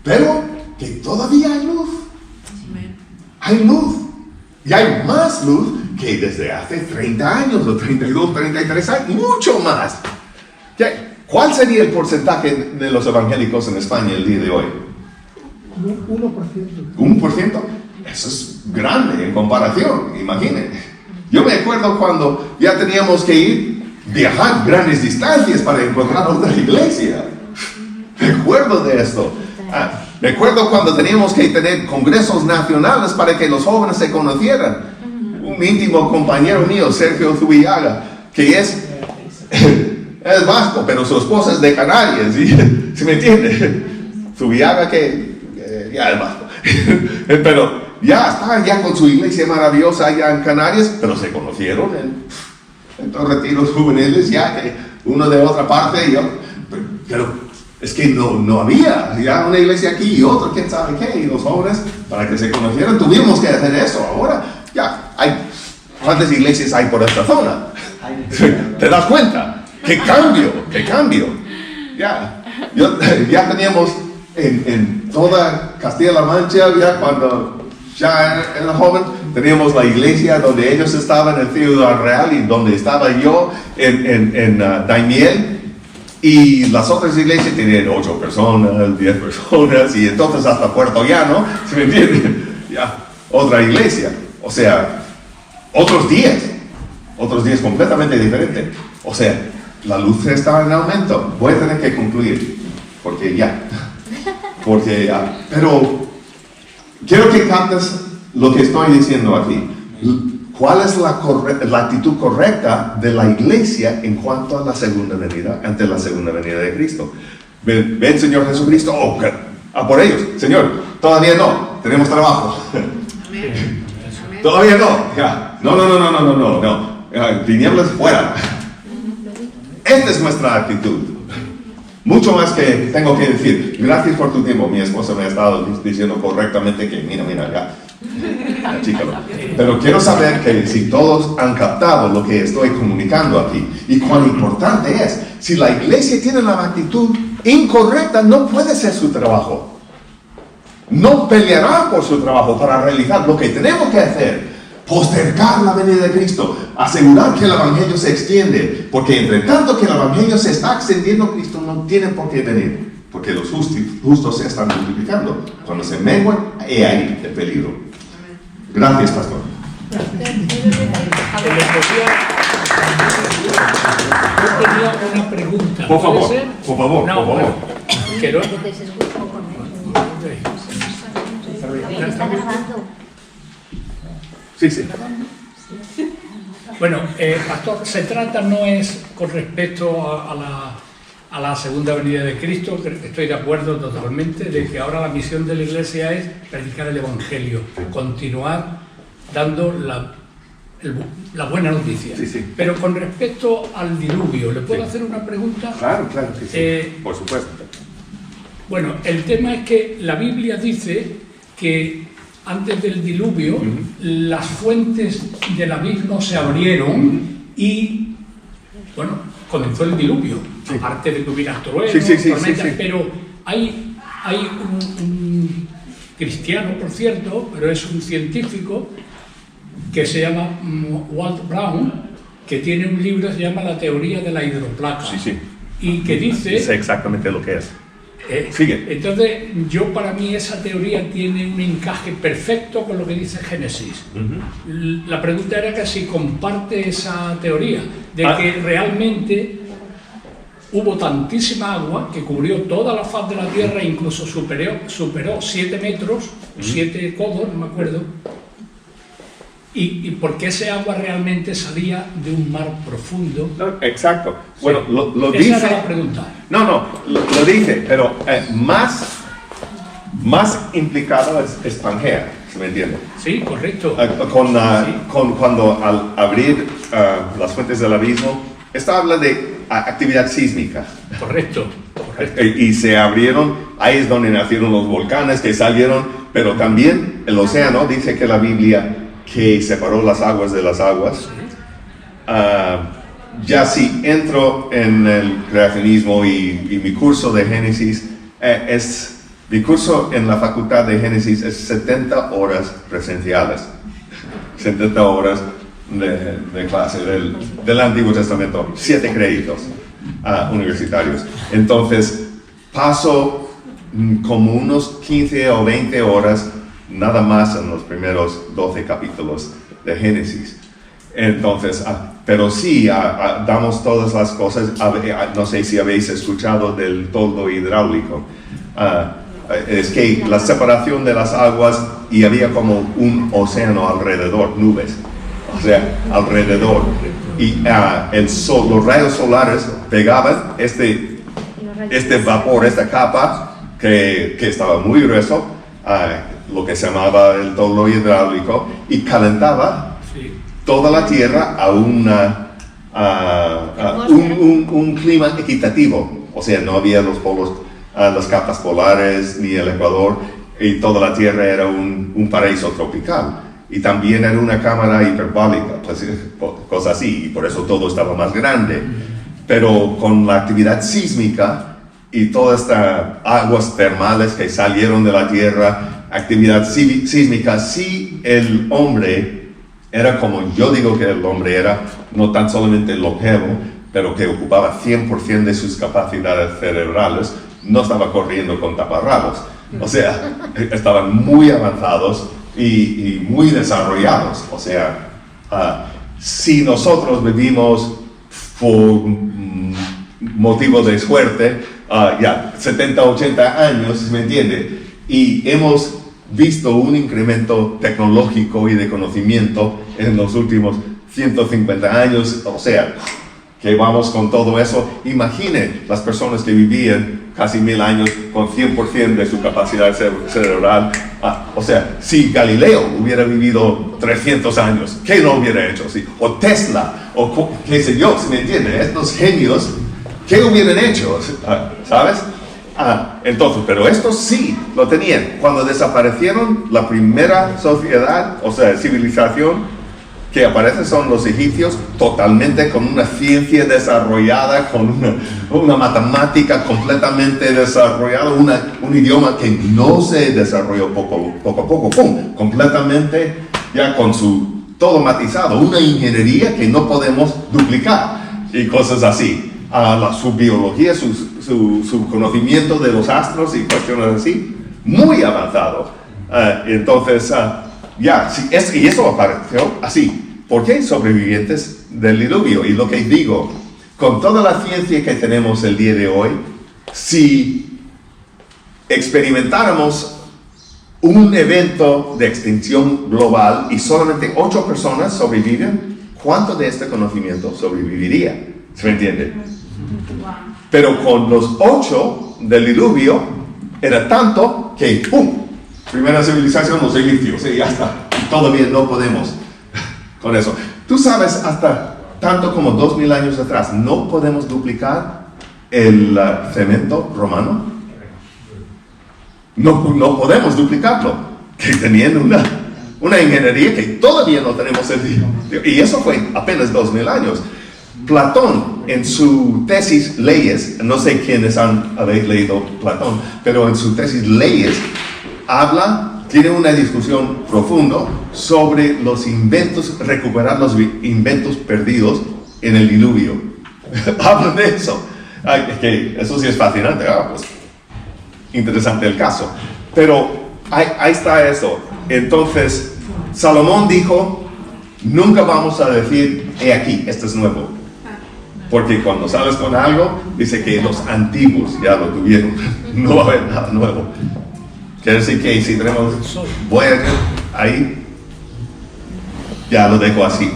Pero que todavía hay luz. Hay luz. Y hay más luz que desde hace 30 años, o 32, 33 años, mucho más. ¿Cuál sería el porcentaje de los evangélicos en España el día de hoy? 1%. ¿1%? Eso es grande en comparación, imaginen. Yo me acuerdo cuando ya teníamos que viajar grandes distancias para encontrar otra iglesia. Me acuerdo de esto. Me acuerdo cuando teníamos que tener congresos nacionales para que los jóvenes se conocieran. Un íntimo compañero mío, Sergio Zubillaga, que es vasco, pero su esposa es de Canarias, ¿sí me entiende? Zubillaga ya es vasco. Pero ya está ya con su iglesia maravillosa allá en Canarias, pero se conocieron en los retiros juveniles, ya que uno de otra parte, pero es que no había ya una iglesia aquí y otra, quién sabe qué, y los jóvenes, para que se conocieran, tuvimos que hacer eso. Ahora ya hay, ¿cuántas iglesias hay por esta zona? ¿Te das cuenta? ¡Qué cambio! Ya teníamos en toda Castilla-La Mancha, ya cuando ya era joven, teníamos la iglesia donde ellos estaban en Ciudad Real y donde estaba yo en Daimiel, y las otras iglesias tenían 8 personas, 10 personas, y entonces hasta Puerto Llano, ¿se me entiende? Ya, otra iglesia, o sea, otros días completamente diferentes. O sea, la luz está en aumento. Voy a tener que concluir, pero quiero que captes lo que estoy diciendo aquí. ¿Cuál es la actitud correcta de la iglesia en cuanto a la segunda venida, ante la segunda venida de Cristo? Ven Señor Jesucristo, por ellos. Señor, todavía no, tenemos trabajo. Todavía no, ya. No. Tinieblas fuera. Esta es nuestra actitud. Mucho más que tengo que decir. Gracias por tu tiempo. Mi esposa me ha estado diciendo correctamente que mira, ya. Chícalo. Pero quiero saber que si todos han captado lo que estoy comunicando aquí y cuán importante es. Si la iglesia tiene la actitud incorrecta, no puede ser su trabajo. No peleará por su trabajo para realizar lo que tenemos que hacer. Postergar la venida de Cristo, asegurar que el evangelio se extiende, porque entre tanto que el evangelio se está extendiendo, Cristo no tiene por qué venir, porque los justos se están multiplicando. Cuando se menguan, he ahí el peligro. Gracias, pastor. Yo tenía una pregunta. Por favor, ¿Puede ser? por favor. Que no- Está grabando. Sí. Bueno, pastor, se trata no es con respecto a la segunda venida de Cristo, que estoy de acuerdo totalmente, de que ahora la misión de la Iglesia es predicar el Evangelio, continuar dando la buena noticia. Sí. Pero con respecto al diluvio, ¿le puedo hacer una pregunta? Claro que sí. Por supuesto. Bueno, el tema es que la Biblia dice que antes del diluvio, las fuentes del abismo se abrieron y, bueno, comenzó el diluvio. Aparte de que hubiera truenos, tormentas, pero hay un cristiano, por cierto, pero es un científico que se llama Walt Brown, que tiene un libro que se llama La teoría de la hidroplaca. Y que dice... Sé exactamente lo que es. Sigue. Entonces, para mí esa teoría tiene un encaje perfecto con lo que dice Génesis. La pregunta era que si comparte esa teoría, de que realmente hubo tantísima agua que cubrió toda la faz de la tierra e incluso superó 7 metros, 7 codos, no me acuerdo, y porque ese agua realmente salía de un mar profundo. No, exacto. Bueno, Sí. lo Esa dice. era la pregunta. No, lo dice, pero más implicado es Pangea, ¿se me entiende? Sí, correcto. Cuando al abrir las fuentes del abismo, esto habla de actividad sísmica. Correcto, correcto. Y se abrieron, ahí es donde nacieron los volcanes que salieron, pero también el océano, dice que la Biblia, que separó las aguas de las aguas. Ya si entro en el creacionismo y mi curso de Génesis, mi curso en la facultad de Génesis es 70 horas presenciales, 70 horas de clase del Antiguo Testamento, 7 créditos universitarios. Entonces paso como unos 15 o 20 horas nada más en los primeros 12 capítulos de Génesis. Entonces, pero sí, damos todas las cosas. No sé si habéis escuchado del toldo hidráulico. Es que la separación de las aguas y había como un océano alrededor, nubes, o sea, alrededor. Y los rayos solares pegaban este vapor, esta capa que estaba muy grueso, lo que se llamaba el toldo hidráulico, y calentaba toda la Tierra a un clima equitativo. O sea, no había los polos, las capas polares, ni el Ecuador, y toda la Tierra era un paraíso tropical. Y también era una cámara hiperbólica, pues, cosas así, y por eso todo estaba más grande. Pero con la actividad sísmica y todas estas aguas termales que salieron de la Tierra, actividad sísmica, sí, el hombre era como yo digo que el hombre era, no tan solamente longevo, pero que ocupaba 100% de sus capacidades cerebrales, no estaba corriendo con taparrabos. O sea, estaban muy avanzados y muy desarrollados. O sea, si nosotros vivimos por motivo de suerte, 70, 80 años, ¿me entiende? Y hemos visto un incremento tecnológico y de conocimiento en los últimos 150 años, o sea, que vamos con todo eso. Imaginen las personas que vivían casi 1000 años con 100% de su capacidad cerebral. O sea, si Galileo hubiera vivido 300 años, ¿qué no hubiera hecho? ¿Sí? O Tesla, o qué sé yo, ¿se me entiende? Estos genios, ¿qué hubieran hecho? ¿Sabes? Entonces, pero estos sí lo tenían. Cuando desaparecieron, la primera sociedad, o sea, civilización que aparece son los egipcios, totalmente con una ciencia desarrollada, con una matemática completamente desarrollada, un idioma que no se desarrolló poco a poco, ¡pum!, completamente ya con todo matizado, una ingeniería que no podemos duplicar y cosas así. Su biología, su conocimiento de los astros y cuestiones así, muy avanzado. Entonces, y eso apareció así. ¿Por qué? Sobrevivientes del diluvio. Y lo que digo, con toda la ciencia que tenemos el día de hoy, si experimentáramos un evento de extinción global y solamente 8 personas sobreviven, ¿cuánto de este conocimiento sobreviviría? ¿Se me entiende? Pero con los 8 del diluvio era tanto que ¡pum! Primera civilización, los egipcios, y ya está. Todavía no podemos con eso. Tú sabes, hasta tanto como 2000 años atrás, no podemos duplicar el cemento romano. No podemos duplicarlo. Que tenían una ingeniería que todavía no tenemos el día. Y eso fue apenas 2000 años. Platón, en su tesis Leyes, no sé quiénes habéis leído Platón, pero en su tesis Leyes tiene una discusión profunda sobre los inventos, recuperar los inventos perdidos en el diluvio. Hablan de eso. Que eso sí es fascinante. Pues, interesante el caso. Pero ahí está eso. Entonces, Salomón dijo, nunca vamos a decir, he aquí, esto es nuevo. Porque cuando sales con algo, dice que los antiguos ya lo tuvieron. No va a haber nada nuevo. Quiere decir que si tenemos Voyager ahí, ya lo dejo así.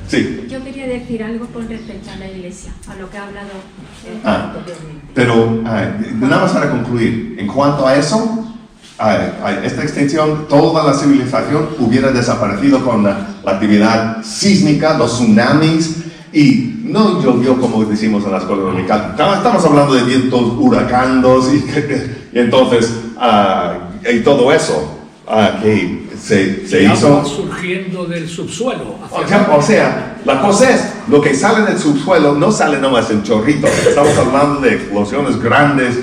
Sí. Yo quería decir algo con respecto a la iglesia, a lo que ha hablado. Pero nada más para concluir, en cuanto a eso, a esta extensión, toda la civilización hubiera desaparecido con la actividad sísmica, los tsunamis, y no llovió como decimos en la escuela dominical. Estamos hablando de vientos huracanos y entonces, y todo eso que se hizo. Surgiendo del subsuelo. O sea, la cosa es, lo que sale del subsuelo no sale nomás en chorritos. Estamos hablando de explosiones grandes,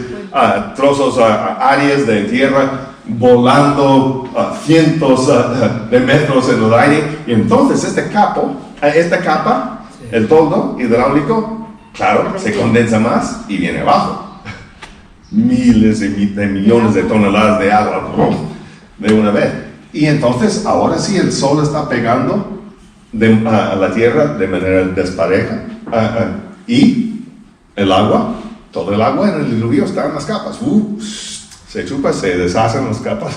trozos, áreas de tierra volando cientos de metros en el aire. Y entonces esta capa, el toldo hidráulico, claro, se condensa más y viene abajo. Miles de millones de toneladas de agua de una vez. Y entonces, ahora sí, el sol está pegando a la tierra de manera despareja. Y el agua, todo el agua en el diluvio está en las capas. Se chupa, se deshacen las capas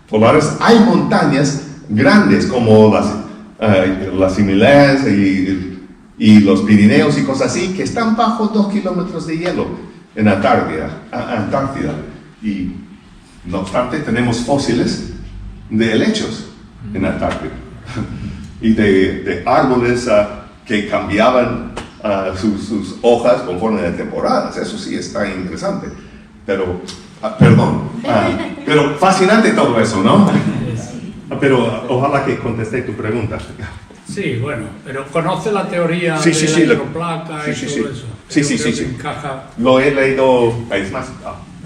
polares. Hay montañas grandes como las Himalayas y los Pirineos y cosas así, que están bajo 2 kilómetros de hielo en Antártida. Y no obstante, tenemos fósiles de helechos en Antártida y de árboles que cambiaban sus hojas conforme a temporadas. Eso sí está interesante. Pero, pero fascinante todo eso, ¿no? Pero ojalá que contesté tu pregunta. Sí, bueno, pero conoce la teoría de la hidroplaca y todo eso. Sí. Encaja. Lo he leído, es más,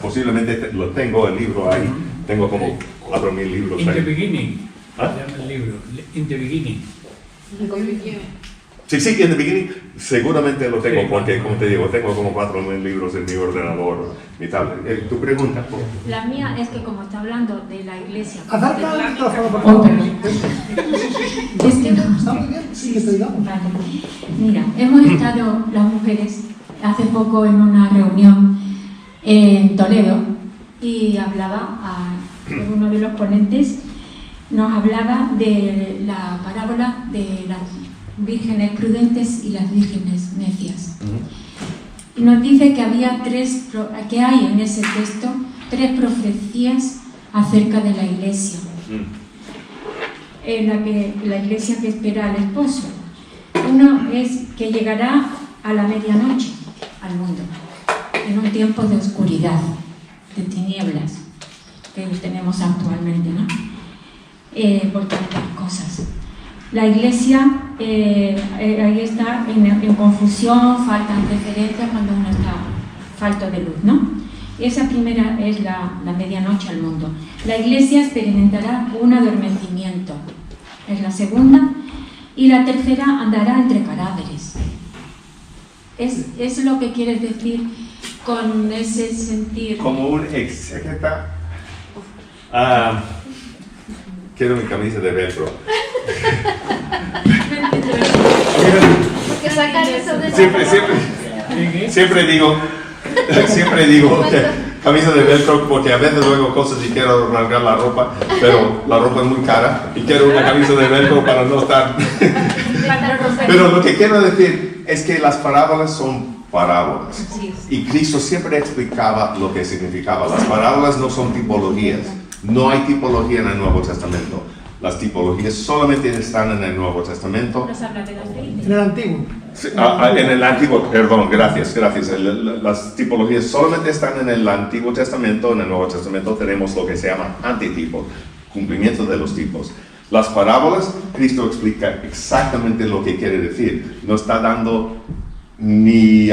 posiblemente lo tengo el libro ahí. Tengo como 4,000 libros In the ahí. beginning. Se llama el libro. In the beginning. Sí, in the beginning. Seguramente lo tengo porque, como te digo, tengo como 4,000 libros en mi ordenador, mi tablet. ¿Tu pregunta? La mía es que como está hablando de la iglesia... Acerca el micrófono, por favor. Es que Está muy bien, sí, que te digamos. Vale. Mira, hemos estado las mujeres hace poco en una reunión en Toledo y uno de los ponentes nos hablaba de la parábola de las vírgenes prudentes y las vírgenes necias. Y nos dice que que hay en ese texto 3 profecías acerca de la iglesia. La iglesia que espera al esposo. Uno es que llegará a la medianoche al mundo, en un tiempo de oscuridad, de tinieblas, que tenemos actualmente, ¿no? Por tantas cosas. La iglesia ahí está en confusión, faltan referencias cuando uno está falto de luz, ¿no? Esa primera es la medianoche al mundo. La iglesia experimentará un adormecimiento, es la segunda, y la tercera andará entre cadáveres. Es lo que quieres decir con ese sentir. Como un exégeta. Quiero mi camisa de velcro. Porque sacan eso de siempre digo camisa de velcro porque a veces luego cosas y quiero rasgar la ropa, pero la ropa es muy cara y quiero una camisa de velcro para no estar. Pero lo que quiero decir es que las parábolas son parábolas y Cristo siempre explicaba lo que significaba. Las parábolas no son tipologías. No hay tipología en el Nuevo Testamento. Las tipologías solamente están en el Nuevo Testamento. En el Antiguo. En el Antiguo, perdón, gracias. Las tipologías solamente están en el Antiguo Testamento. En el Nuevo Testamento tenemos lo que se llama antitipos, cumplimiento de los tipos. Las parábolas, Cristo explica exactamente lo que quiere decir. No está dando ni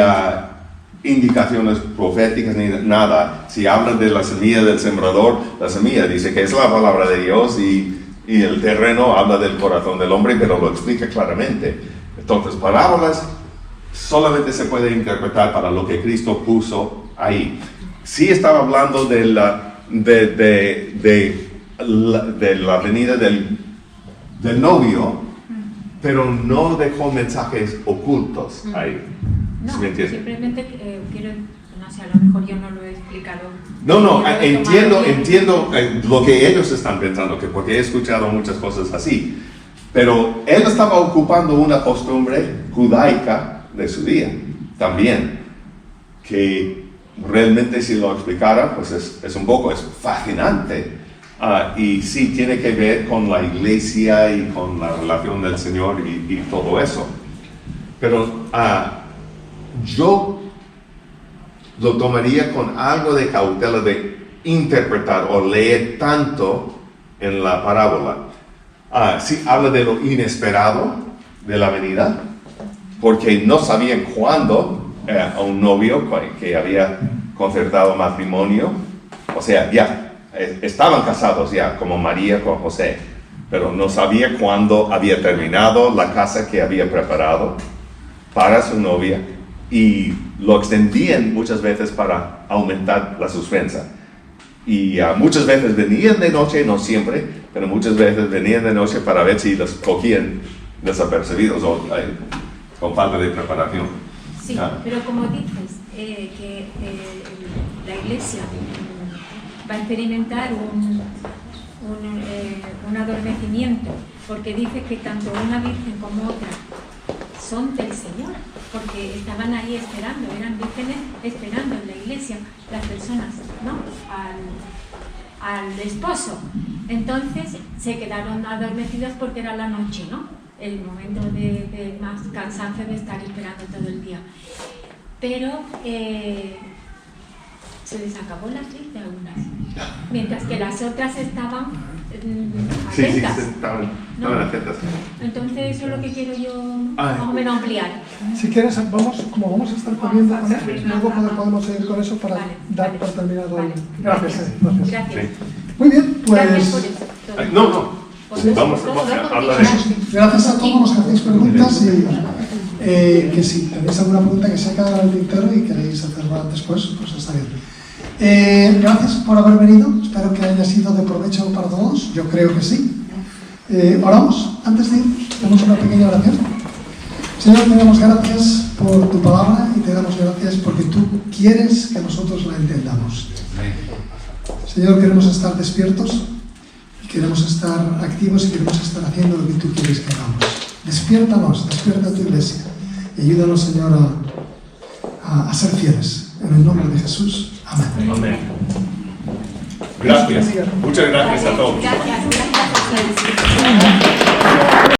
indicaciones proféticas ni nada. Si habla de la semilla del sembrador, la semilla dice que es la palabra de Dios y el terreno habla del corazón del hombre, pero lo explica claramente. Entonces, parábolas solamente se puede interpretar para lo que Cristo puso ahí. Sí estaba hablando de la venida del novio pero no dejó mensajes ocultos ahí. No, ¿Sí me entiendes? simplemente quiero, no sé, a lo mejor yo no lo he explicado. No, Quiero entiendo, tomar bien. entiendo lo que ellos están pensando, que porque he escuchado muchas cosas así, pero él estaba ocupando una costumbre judaica de su día también, que realmente si lo explicara, pues es un poco, es fascinante. Y sí, tiene que ver con la iglesia y con la relación del Señor y todo eso. Pero yo lo tomaría con algo de cautela de interpretar o leer tanto en la parábola. Sí, habla de lo inesperado de la venida, porque no sabían cuándo a un novio que había concertado matrimonio, o sea, ya estaban casados ya, como María con José, pero no sabía cuándo había terminado la casa que había preparado para su novia, y lo extendían muchas veces para aumentar la suspensa. Y muchas veces venían de noche, no siempre, pero muchas veces venían de noche para ver si los cogían desapercibidos o con falta de preparación. Sí, pero como dices, que la Iglesia va a experimentar un adormecimiento, porque dice que tanto una virgen como otra son del Señor, porque estaban ahí esperando, eran vírgenes esperando en la iglesia, las personas, ¿no? Al esposo. Entonces se quedaron adormecidos porque era la noche, ¿no? El momento de más cansancio de estar esperando todo el día. Pero se les acabó la fe de algunas, mientras que las otras estaban atentas. Sí, estaban atentas. Entonces eso es lo que quiero yo más o menos ampliar. Si quieres, como vamos a estar comiendo, ¿vale? Luego podemos seguir con eso para dar por terminado. Gracias. Gracias. Muy bien, Gracias por pues eso. No. Sí. Vamos a hablar de eso. gracias a todos los que hacéis preguntas y que si tenéis alguna pregunta que se ha quedado en el tintero y queréis hacerla después, pues está bien. Gracias por haber venido, espero que haya sido de provecho para todos, yo creo que sí. Oramos, antes de ir, hacemos una pequeña oración. Señor, te damos gracias por tu palabra y te damos gracias porque tú quieres que nosotros la entendamos. Señor, queremos estar despiertos y queremos estar activos y queremos estar haciendo lo que tú quieres que hagamos. Despiértanos, despierta tu iglesia y ayúdanos, Señor, a ser fieles. En el nombre de Jesús. Amén. Amén. Gracias. Muchas gracias a todos. Gracias.